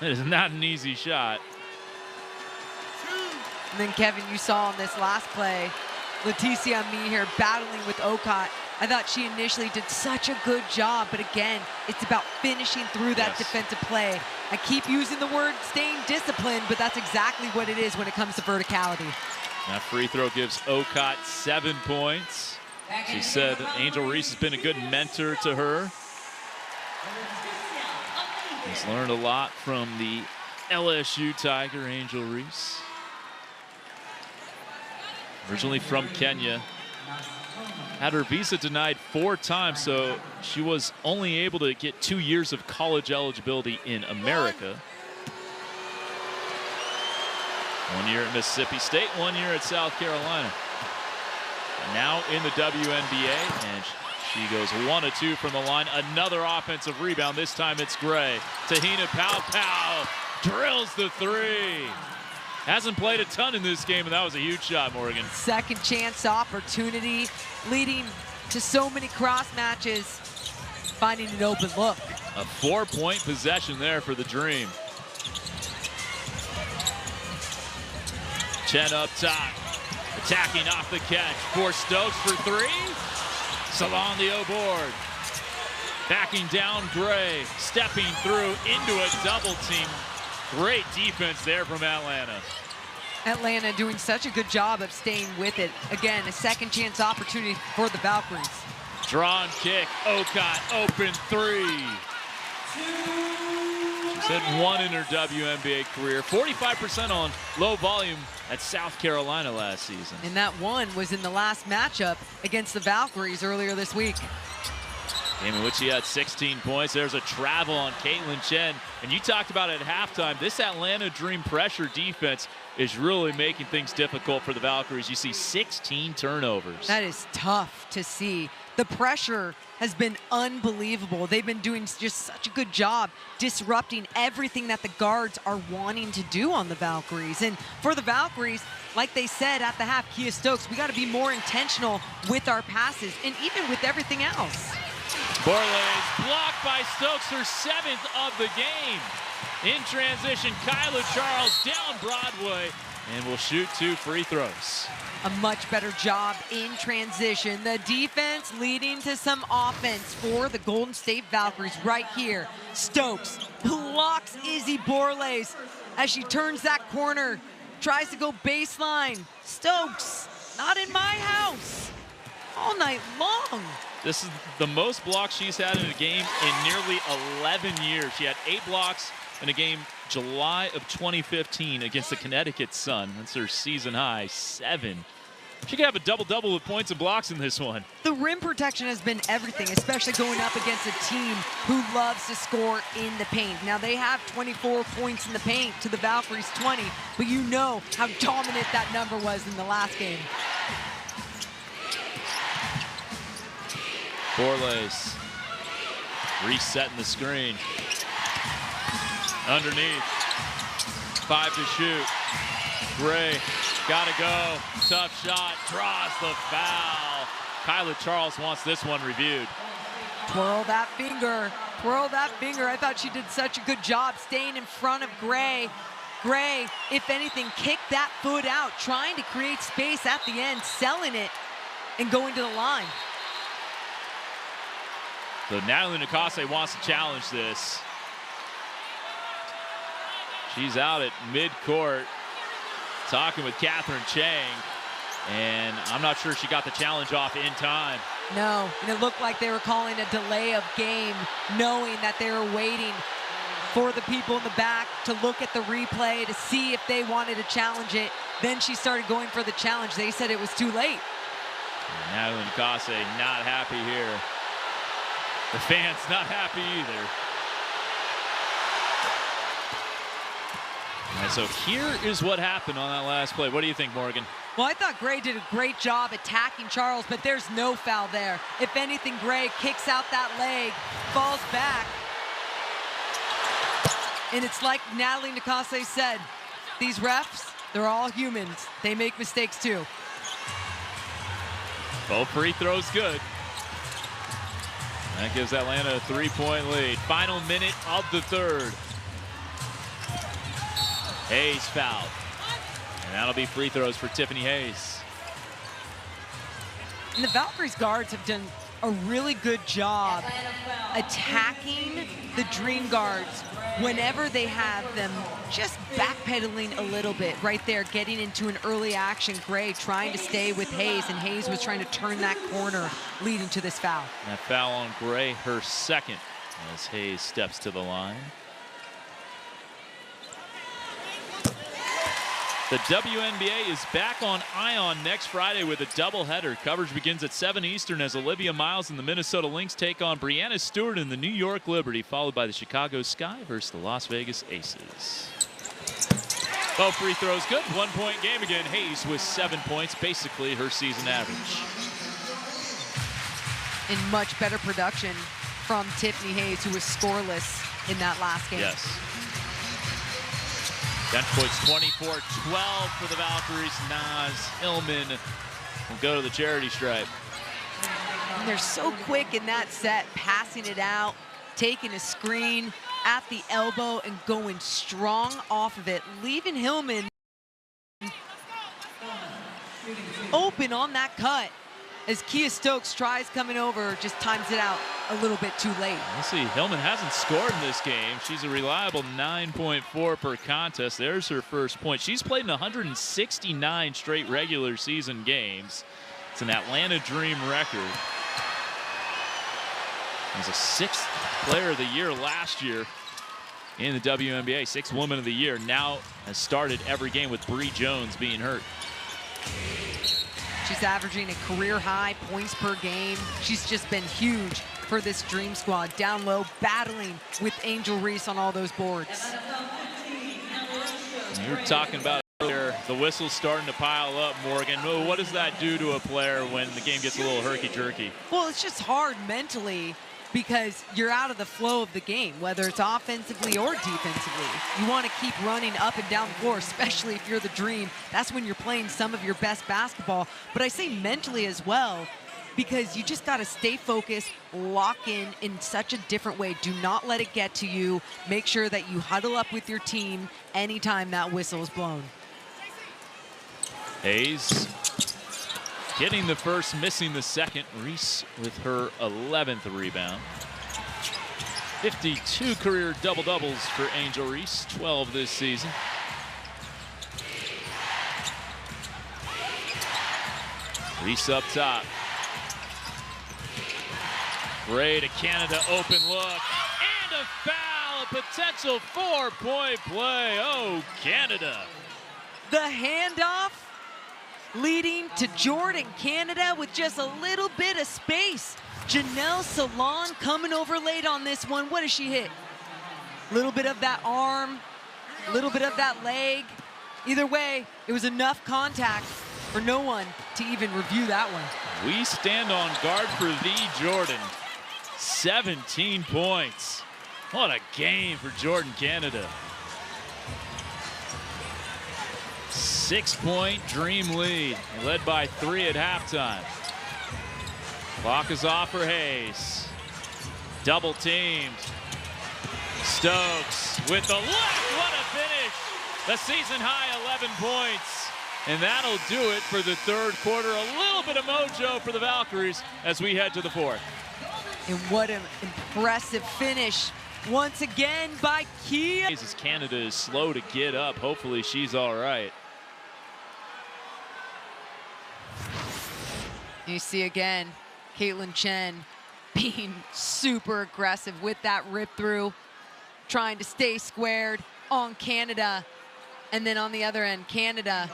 It is not an easy shot. And then Kevin, you saw on this last play, Leticia Meher battling with Okot. I thought she initially did such a good job, but again, it's about finishing through that defensive play. I keep using the word staying disciplined, but that's exactly what it is when it comes to verticality. That free throw gives Okot 7 points. She said Angel Reese has been a good mentor to her. He's learned a lot from the LSU Tiger, Angel Reese. Originally from Kenya. Had her visa denied 4 times, so she was only able to get 2 years of college eligibility in America. 1 year at Mississippi State, 1 year at South Carolina. And now in the WNBA, and she goes 1 of 2 from the line. Another offensive rebound. This time it's Gray. Tahina Pau drills the 3. Hasn't played a ton in this game, and that was a huge shot, Morgan. Second chance opportunity, leading to so many cross matches, finding an open look. A 4-point possession there for the Dream. Chen up top, attacking off the catch. For Stokes for 3. Salon the O-board. Backing down Gray, stepping through into a double team. Great defense there from Atlanta. Atlanta doing such a good job of staying with it. Again, a second chance opportunity for the Valkyries. Drawn kick, Okot, open 3. She's hit 1 in her WNBA career. 45% on low volume at South Carolina last season. And that 1 was in the last matchup against the Valkyries earlier this week. Game in which he had 16 points. There's a travel on Caitlin Chen. And you talked about it at halftime. This Atlanta Dream pressure defense is really making things difficult for the Valkyries. You see 16 turnovers. That is tough to see. The pressure has been unbelievable. They've been doing just such a good job disrupting everything that the guards are wanting to do on the Valkyries. And for the Valkyries, like they said at the half, Kia Stokes, we got to be more intentional with our passes and even with everything else. Borlase blocked by Stokes, her 7th of the game. In transition, Kyla Charles down Broadway and will shoot 2 free throws. A much better job in transition. The defense leading to some offense for the Golden State Valkyries right here. Stokes blocks Izzy Borlase as she turns that corner, tries to go baseline. Stokes, not in my house. All night long. This is the most blocks she's had in a game in nearly 11 years. She had 8 blocks in a game July of 2015 against the Connecticut Sun. That's her season high, 7. She could have a double-double with points and blocks in this one. The rim protection has been everything, especially going up against a team who loves to score in the paint. Now, they have 24 points in the paint to the Valkyries 20, but you know how dominant that number was in the last game. Borles resetting the screen. Underneath. 5 to shoot. Gray. Gotta go. Tough shot. Draws the foul. Kyla Charles wants this one reviewed. Twirl that finger. Twirl that finger. I thought she did such a good job staying in front of Gray. Gray, if anything, kicked that foot out, trying to create space at the end, selling it, and going to the line. So Natalie Nakase wants to challenge this. She's out at midcourt talking with Catherine Chang, and I'm not sure she got the challenge off in time. No, and it looked like they were calling a delay of game, knowing that they were waiting for the people in the back to look at the replay to see if they wanted to challenge it. Then she started going for the challenge. They said it was too late. Natalie Nakase not happy here. The fans not happy either. And so here is what happened on that last play. What do you think, Morgan? Well, I thought Gray did a great job attacking Charles, but there's no foul there. If anything, Gray kicks out that leg, falls back. And it's like Natalie Nakase said, these refs, they're all humans. They make mistakes too. Both free throws good. That gives Atlanta a 3-point lead. Final minute of the third. Hayes fouled. And that'll be free throws for Tiffany Hayes. And the Valkyries guards have done a really good job attacking the Dream guards whenever they have them just backpedaling a little bit right there, getting into an early action. Gray trying to stay with Hayes, and Hayes was trying to turn that corner, leading to this foul. That foul on Gray, her second, as Hayes steps to the line. The WNBA is back on Ion next Friday with a doubleheader. Coverage begins at 7 Eastern as Olivia Miles and the Minnesota Lynx take on Brianna Stewart and the New York Liberty, followed by the Chicago Sky versus the Las Vegas Aces. Both free throws good. 1-point game again. Hayes with 7 points, basically her season average. And much better production from Tiffany Hayes, who was scoreless in that last game. Yes. Bench points 24-12 for the Valkyries. Naz Hillman will go to the charity stripe. And they're so quick in that set, passing it out, taking a screen at the elbow and going strong off of it, leaving Hillman open on that cut as Kia Stokes tries coming over, just times it out a little bit too late. Let's see, Hillman hasn't scored in this game. She's a reliable 9.4 per contest. There's her first point. She's played in 169 straight regular season games. It's an Atlanta Dream record. As a 6th player of the year last year in the WNBA, 6th woman of the year, now has started every game with Bree Jones being hurt. She's averaging a career-high points per game. She's just been huge for this Dream squad. Down low, battling with Angel Reese on all those boards. You were talking about earlier, the whistle's starting to pile up, Morgan. What does that do to a player when the game gets a little herky-jerky? Well, it's just hard mentally because you're out of the flow of the game, whether it's offensively or defensively. You want to keep running up and down the floor, especially if you're the Dream. That's when you're playing some of your best basketball. But I say mentally as well, because you just got to stay focused, lock in such a different way. Do not let it get to you. Make sure that you huddle up with your team anytime that whistle is blown. Hayes getting the first, missing the second. Reese with her 11th rebound. 52 career double-doubles for Angel Reese, 12 this season. Reese up top. Gray to Canada, open look, and a foul, a potential 4-point play. Oh, Canada. The handoff leading to Jordan Canada with just a little bit of space. Janelle Salon coming over late on this one. What does she hit? A little bit of that arm, a little bit of that leg. Either way, it was enough contact for no one to even review that one. We stand on guard for thee, Jordan. 17 points. What a game for Jordan Canada. 6-point Dream lead, led by 3 at halftime. Clock is off for Hayes. Double teamed. Stokes with the left. What a finish. The season high 11 points. And that'll do it for the third quarter. A little bit of mojo for the Valkyries as we head to the fourth. And what an impressive finish once again by Kia. As Canada is slow to get up. Hopefully she's all right. You see again, Caitlin Chen being super aggressive with that rip through, trying to stay squared on Canada. And then on the other end, Canada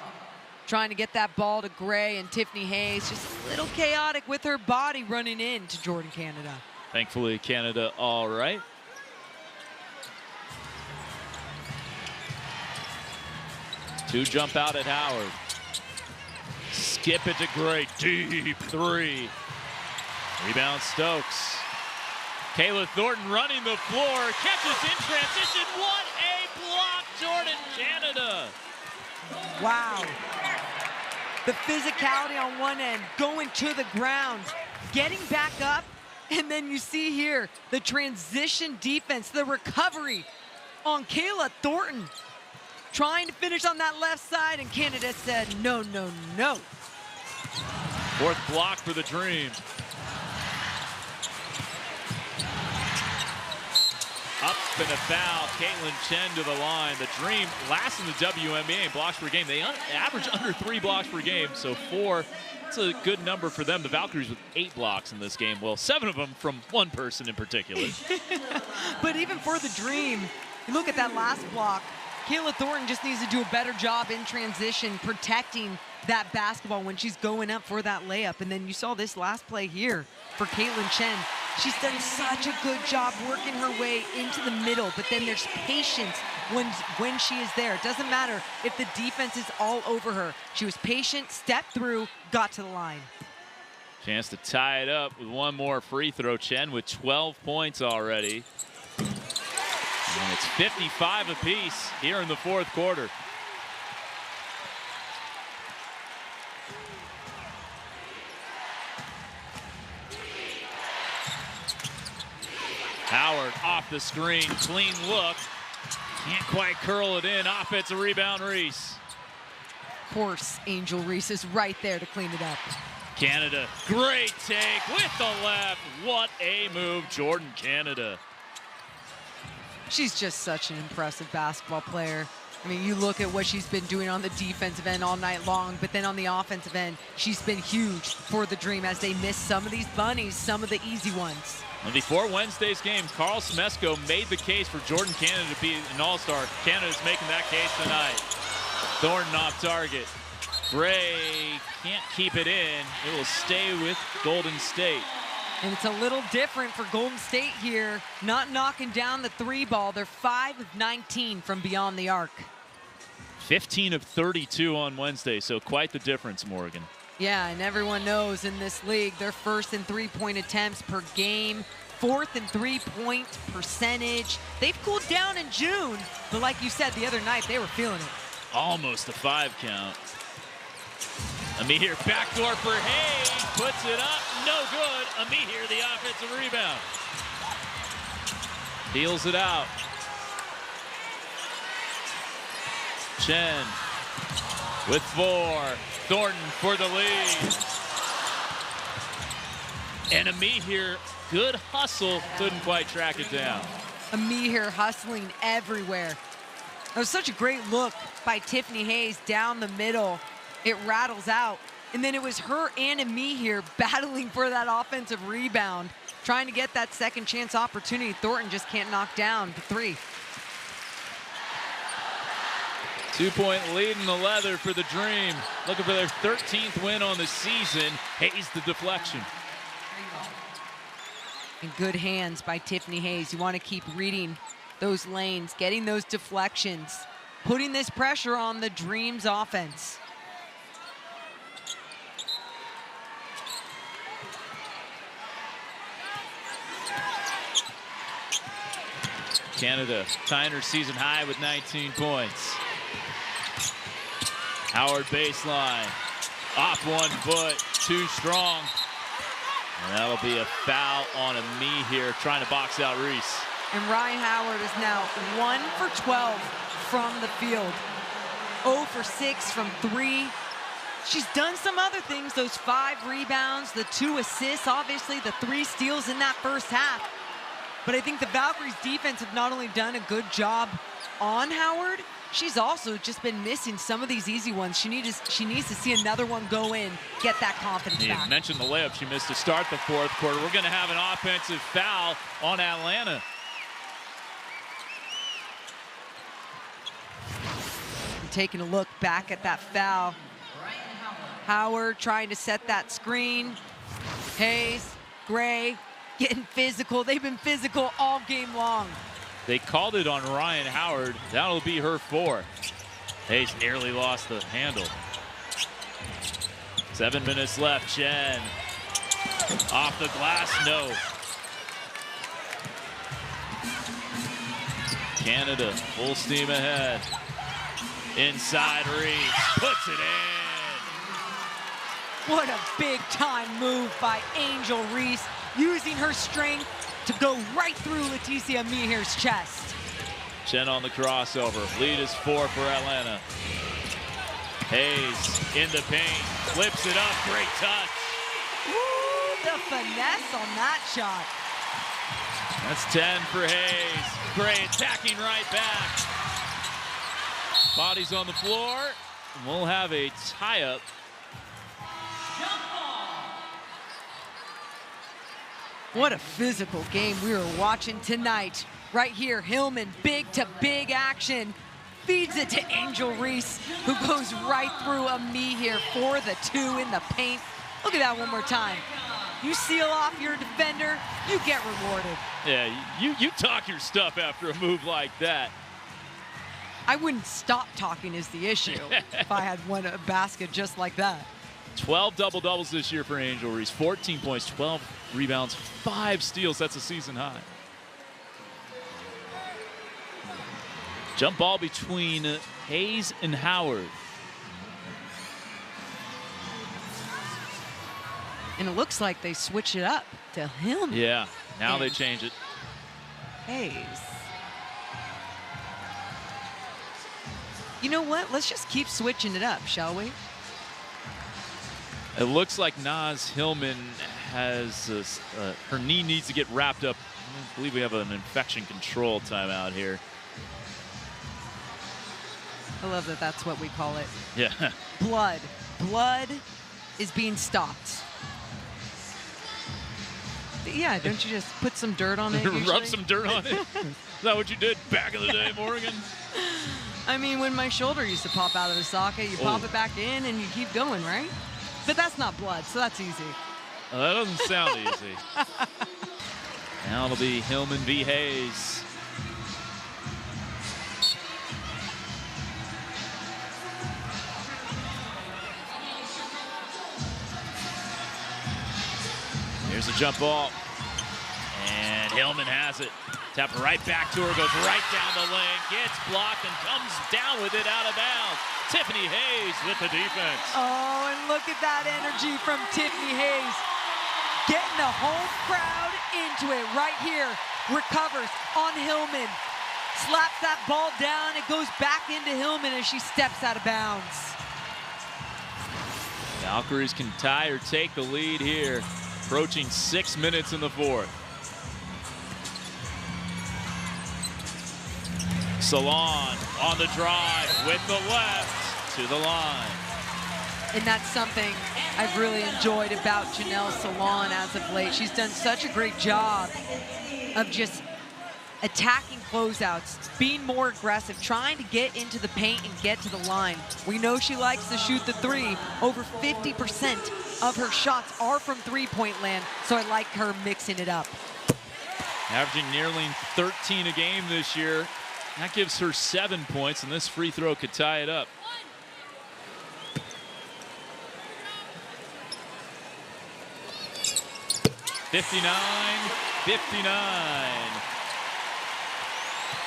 trying to get that ball to Gray, and Tiffany Hayes just a little chaotic with her body running into Jordan Canada. Thankfully, Canada all right. Two jump out at Howard. Skip it to Gray, deep 3. Rebound Stokes. Kayla Thornton running the floor, catches in transition. What a block, Jordan Canada. Wow. The physicality on one end, going to the ground, getting back up, and then you see here the transition defense, the recovery on Kayla Thornton. Trying to finish on that left side, and Canada said, no, no, no. Fourth block for the Dream. Up and a foul. Caitlin Chen to the line. The Dream last in the WNBA in blocks per game. They average under 3 blocks per game, so 4. That's a good number for them. The Valkyries with 8 blocks in this game. Well, 7 of them from one person in particular. But even for the Dream, you look at that last block, Kayla Thornton just needs to do a better job in transition, protecting that basketball when she's going up for that layup. And then you saw this last play here for Caitlin Chen. She's done such a good job working her way into the middle, but then there's patience when she is there. It doesn't matter if the defense is all over her. She was patient, stepped through, got to the line. Chance to tie it up with one more free throw. Chen with 12 points already. And it's 55 apiece here in the fourth quarter. Howard off the screen, clean look. Can't quite curl it in. Offensive rebound, Reese. Of course, Angel Reese is right there to clean it up. Canada, great take with the left. What a move, Jordan Canada. She's just such an impressive basketball player. I mean, you look at what she's been doing on the defensive end all night long, but then on the offensive end, she's been huge for the Dream as they miss some of these bunnies, some of the easy ones. And before Wednesday's game, Carl Smesko made the case for Jordan Canada to be an all-star. Canada's making that case tonight. Thornton off target. Gray can't keep it in. It will stay with Golden State. And it's a little different for Golden State here, not knocking down the 3 ball. They're 5 of 19 from beyond the arc. 15 of 32 on Wednesday, so quite the difference, Morgan. Yeah, and everyone knows in this league, they're first in 3-point attempts per game, 4th in 3-point percentage. They've cooled down in June, but like you said the other night, they were feeling it. Almost a 5 count. Amir, backdoor for Hayes, puts it up, no good. Amir, the offensive rebound. Peels it out. Chen with 4. Thornton for the lead. And Amir, good hustle, couldn't quite track it down. Amir hustling everywhere. That was such a great look by Tiffany Hayes down the middle. It rattles out. And then it was her and Amir battling for that offensive rebound. trying to get that second chance opportunity. Thornton just can't knock down the three. 2-point lead in the leather for the Dream. Looking for their 13th win on the season. Hayes the deflection. In good hands by Tiffany Hayes. You want to keep reading those lanes, getting those deflections, putting this pressure on the Dream's offense. Canada tying her season high with 19 points. Howard baseline, off 1 foot, too strong. And that'll be a foul on a me here, trying to box out Reese. And Ryan Howard is now 1 for 12 from the field. 0 for 6 from 3. She's done some other things, those 5 rebounds, the 2 assists, obviously the 3 steals in that first half. But I think the Valkyries defense have not only done a good job on Howard, she's also just been missing some of these easy ones. She needs to see another one go in, get that confidence back. You mentioned the layup she missed to start the fourth quarter. We're going to have an offensive foul on Atlanta. Taking a look back at that foul. Howard trying to set that screen. Hayes, Gray, getting physical. They've been physical all game long. They called it on Ryan Howard. That'll be her 4th. Hayes nearly lost the handle. 7 minutes left. Chen off the glass, no. Canada full steam ahead. Inside Reese, puts it in. What a big time move by Angel Reese, using her strength to go right through Leticia Mihir's chest. Chen on the crossover. Lead is 4 for Atlanta. Hayes in the paint, flips it up, great touch. Ooh, the finesse on that shot. That's 10 for Hayes. Gray attacking right back. Bodies on the floor, and we'll have a tie-up. What a physical game we were watching tonight. Right here, Hillman, big to big action. Feeds it to Angel Reese, who goes right through a me here for the 2 in the paint. Look at that one more time. You seal off your defender, you get rewarded. Yeah, you talk your stuff after a move like that. I wouldn't stop talking is the issue if I had won a basket just like that. 12 double-doubles this year for Angel Reese. 14 points, 12 rebounds, 5 steals. That's a season high. Jump ball between Hayes and Howard. And it looks like they switch it up to him. Yeah, now they change it. Hayes. You know what? Let's just keep switching it up, shall we? It looks like Naz Hillman has her knee needs to get wrapped up. I believe we have an infection control timeout here. I love that that's what we call it. Yeah. Blood. Blood is being stopped. Yeah, don't you just put some dirt on it usually? Rub some dirt on it? Is that what you did back in the day, Morgan? I mean, when my shoulder used to pop out of the socket, you pop it back in and you keep going, right? But that's not blood, so that's easy. That doesn't sound easy. Now it'll be Hillman v. Hayes. Here's a jump ball. And Hillman has it. Tap right back to her, goes right down the lane, gets blocked and comes down with it out of bounds. Tiffany Hayes with the defense. Oh, and look at that energy from Tiffany Hayes. Getting the home crowd into it right here. Recovers on Hillman. Slaps that ball down. It goes back into Hillman as she steps out of bounds. Valkyries can tie or take the lead here. Approaching 6 minutes in the 4th. Salon on the drive with the left to the line. And that's something I've really enjoyed about Janelle Salon as of late. She's done such a great job of just attacking closeouts, being more aggressive, trying to get into the paint and get to the line. We know she likes to shoot the three. Over 50% of her shots are from three-point land, so I like her mixing it up. Averaging nearly 13 a game this year. That gives her 7 points, and this free throw could tie it up. (59-59).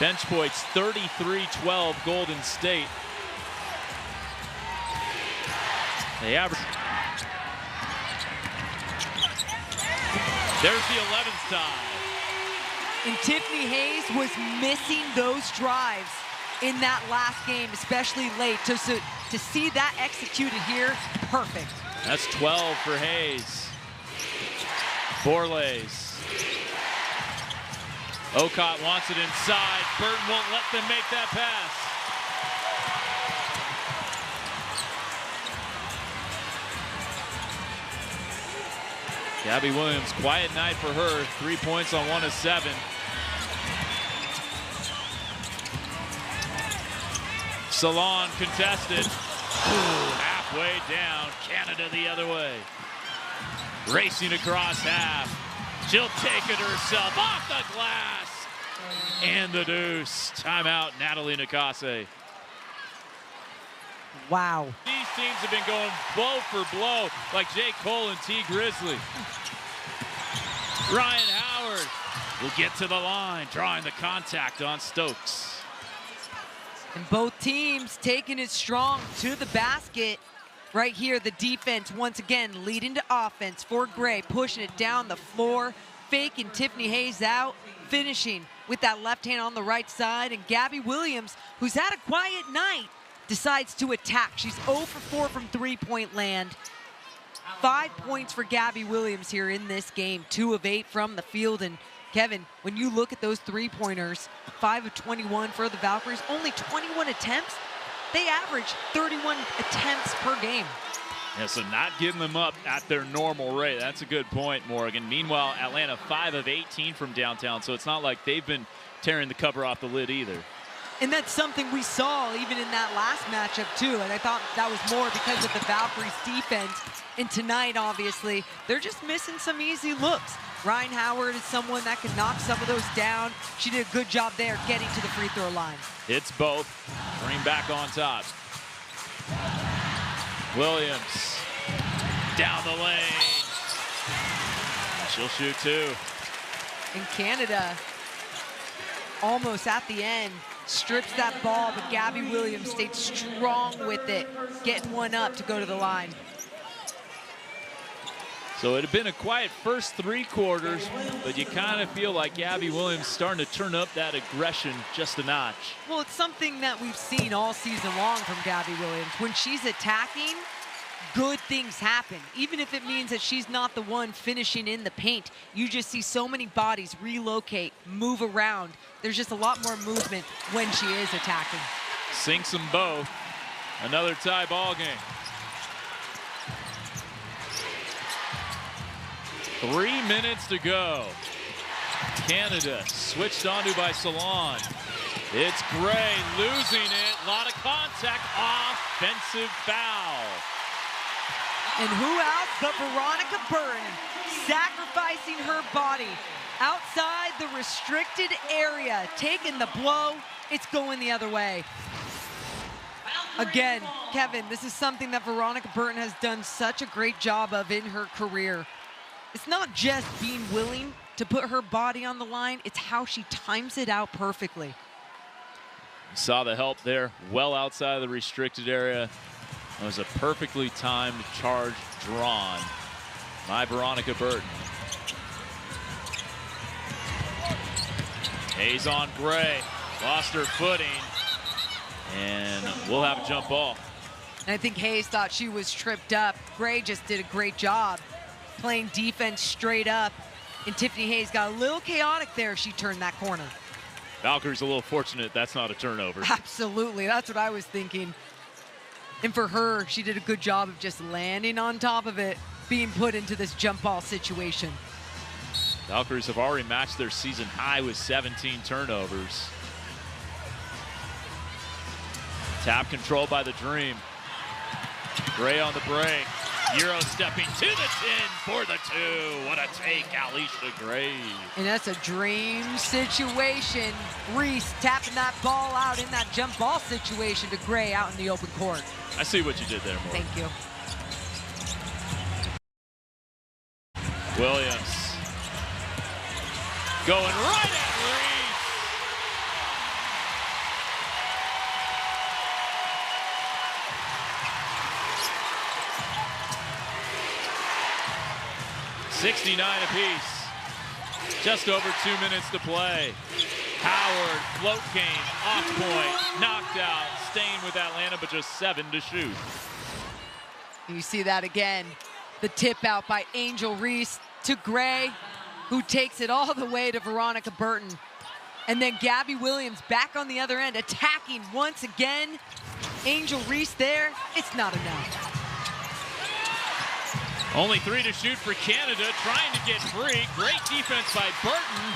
Bench points 33-12 Golden State. They average. There's the 11th tie. And Tiffany Hayes was missing those drives in that last game, especially late. So to see that executed here, perfect. That's 12 for Hayes. Borlase. Okot wants it inside. Burton won't let them make that pass. Gabby Williams, quiet night for her. 3 points on 1 of 7. Salon contested. Ooh, halfway down. Canada the other way. Racing across half. She'll take it herself off the glass. And the deuce. Timeout, Natalie Nakase. Wow. These teams have been going blow for blow like J. Cole and T. Grizzly. Ryan Howard will get to the line, drawing the contact on Stokes. And both teams taking it strong to the basket. Right here, the defense once again leading to offense for Gray, pushing it down the floor, faking Tiffany Hayes out, finishing with that left hand on the right side. And Gabby Williams, who's had a quiet night, decides to attack. She's 0 for 4 from three-point land. 5 points for Gabby Williams here in this game, 2 of 8 from the field. And Kevin, when you look at those three-pointers, 5 of 21 for the Valkyries, only 21 attempts. They average 31 attempts per game. Yeah, so not getting them up at their normal rate. That's a good point, Morgan. Meanwhile, Atlanta 5 of 18 from downtown, so it's not like they've been tearing the cover off the lid either. And that's something we saw even in that last matchup too. And I thought that was more because of the Valkyries defense. And tonight, obviously, they're just missing some easy looks. Ryan Howard is someone that can knock some of those down. She did a good job there getting to the free throw line. It's both. Bring back on top. Williams down the lane. She'll shoot 2. And Canada, almost at the end, strips that ball, but Gabby Williams stayed strong with it, getting one up to go to the line. So it had been a quiet first 3 quarters, but you kind of feel like Gabby Williams starting to turn up that aggression just a notch. Well, it's something that we've seen all season long from Gabby Williams. When she's attacking, good things happen. Even if it means that she's not the one finishing in the paint, you just see so many bodies relocate, move around. There's just a lot more movement when she is attacking. Sinks them both. Another tie ball game. 3 minutes to go. Canada switched onto by Salon. It's Gray losing it. A lot of contact. Offensive foul. And who else but Veronica Burton, sacrificing her body outside the restricted area, taking the blow. It's going the other way. Again, Kevin, this is something that Veronica Burton has done such a great job of in her career. It's not just being willing to put her body on the line, it's how she times it out perfectly. Saw the help there, well outside of the restricted area. It was a perfectly timed charge drawn by Veronica Burton. Hayes on Gray, lost her footing, and we'll have a jump ball. And I think Hayes thought she was tripped up. Gray just did a great job playing defense straight up, and Tiffany Hayes got a little chaotic there. She turned that corner. Valkyries a little fortunate that's not a turnover. Absolutely, that's what I was thinking. And for her, she did a good job of just landing on top of it, being put into this jump ball situation. Valkyries have already matched their season high with 17 turnovers. Tap control by the Dream. Gray on the break. Euro stepping to the 10 for the 2. What a take, Alicia Gray. And that's a Dream situation. Reese tapping that ball out in that jump ball situation to Gray out in the open court. I see what you did there, Morgan. Thank you. Williams going right at Reese. $69 apiece. Just over 2 minutes to play. Howard, float game, off point, knocked out, staying with Atlanta, but just 7 to shoot. You see that again. The tip out by Angel Reese to Gray, who takes it all the way to Veronica Burton. And then Gabby Williams back on the other end, attacking once again. Angel Reese there, it's not enough. Only 3 to shoot for Canada, trying to get free. Great defense by Burton.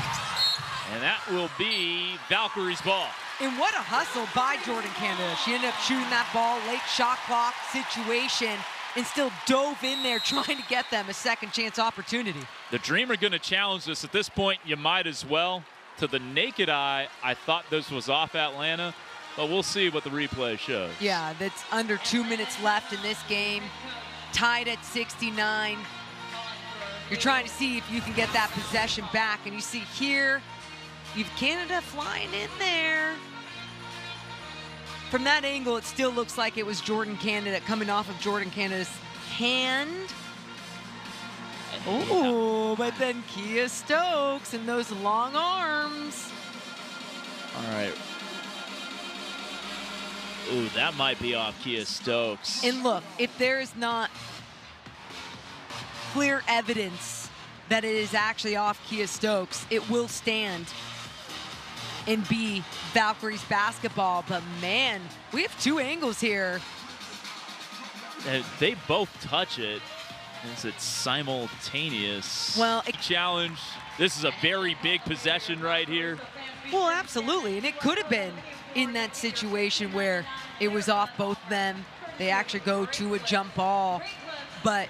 And that will be Valkyries' ball. And what a hustle by Jordan Canada. She ended up shooting that ball, late shot clock situation, and still dove in there trying to get them a second chance opportunity. The Dream are going to challenge this. At this point, you might as well. To the naked eye, I thought this was off Atlanta, but we'll see what the replay shows. Yeah, that's under 2 minutes left in this game. Tied at 69. You're trying to see if you can get that possession back, and you see here, you've Canada flying in there. From that angle, it still looks like it was Jordan Canada coming off of Jordan Canada's hand. Oh, but then Kia Stokes and those long arms. All right. Ooh, that might be off Kia Stokes. And look, if there is not clear evidence that it is actually off Kia Stokes, it will stand and be Valkyries basketball. But man, we have 2 angles here. They both touch it. Is it simultaneous? Well, challenge. This is a very big possession right here. Well, absolutely, and it could have been in that situation where it was off both of them. They actually go to a jump ball, but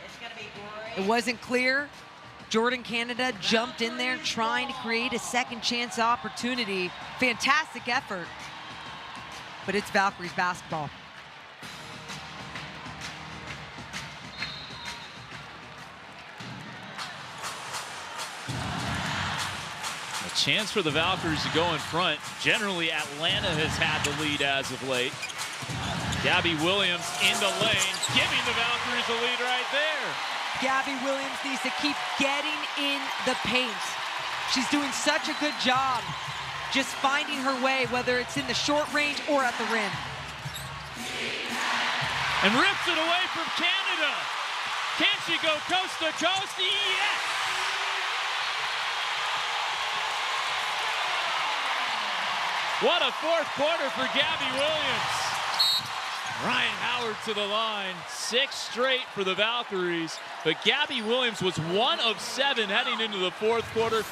it wasn't clear. Jordan Canada jumped in there trying to create a second chance opportunity. Fantastic effort, but it's Valkyries basketball. A chance for the Valkyries to go in front. Generally, Atlanta has had the lead as of late. Gabby Williams in the lane, giving the Valkyries the lead right there. Gabby Williams needs to keep getting in the paint. She's doing such a good job just finding her way, whether it's in the short range or at the rim. And rips it away from Canada. Can she go coast to coast? Yes! What a fourth quarter for Gabby Williams. Ryan Howard to the line, 6 straight for the Valkyries, but Gabby Williams was 1 of 7 heading into the fourth quarter.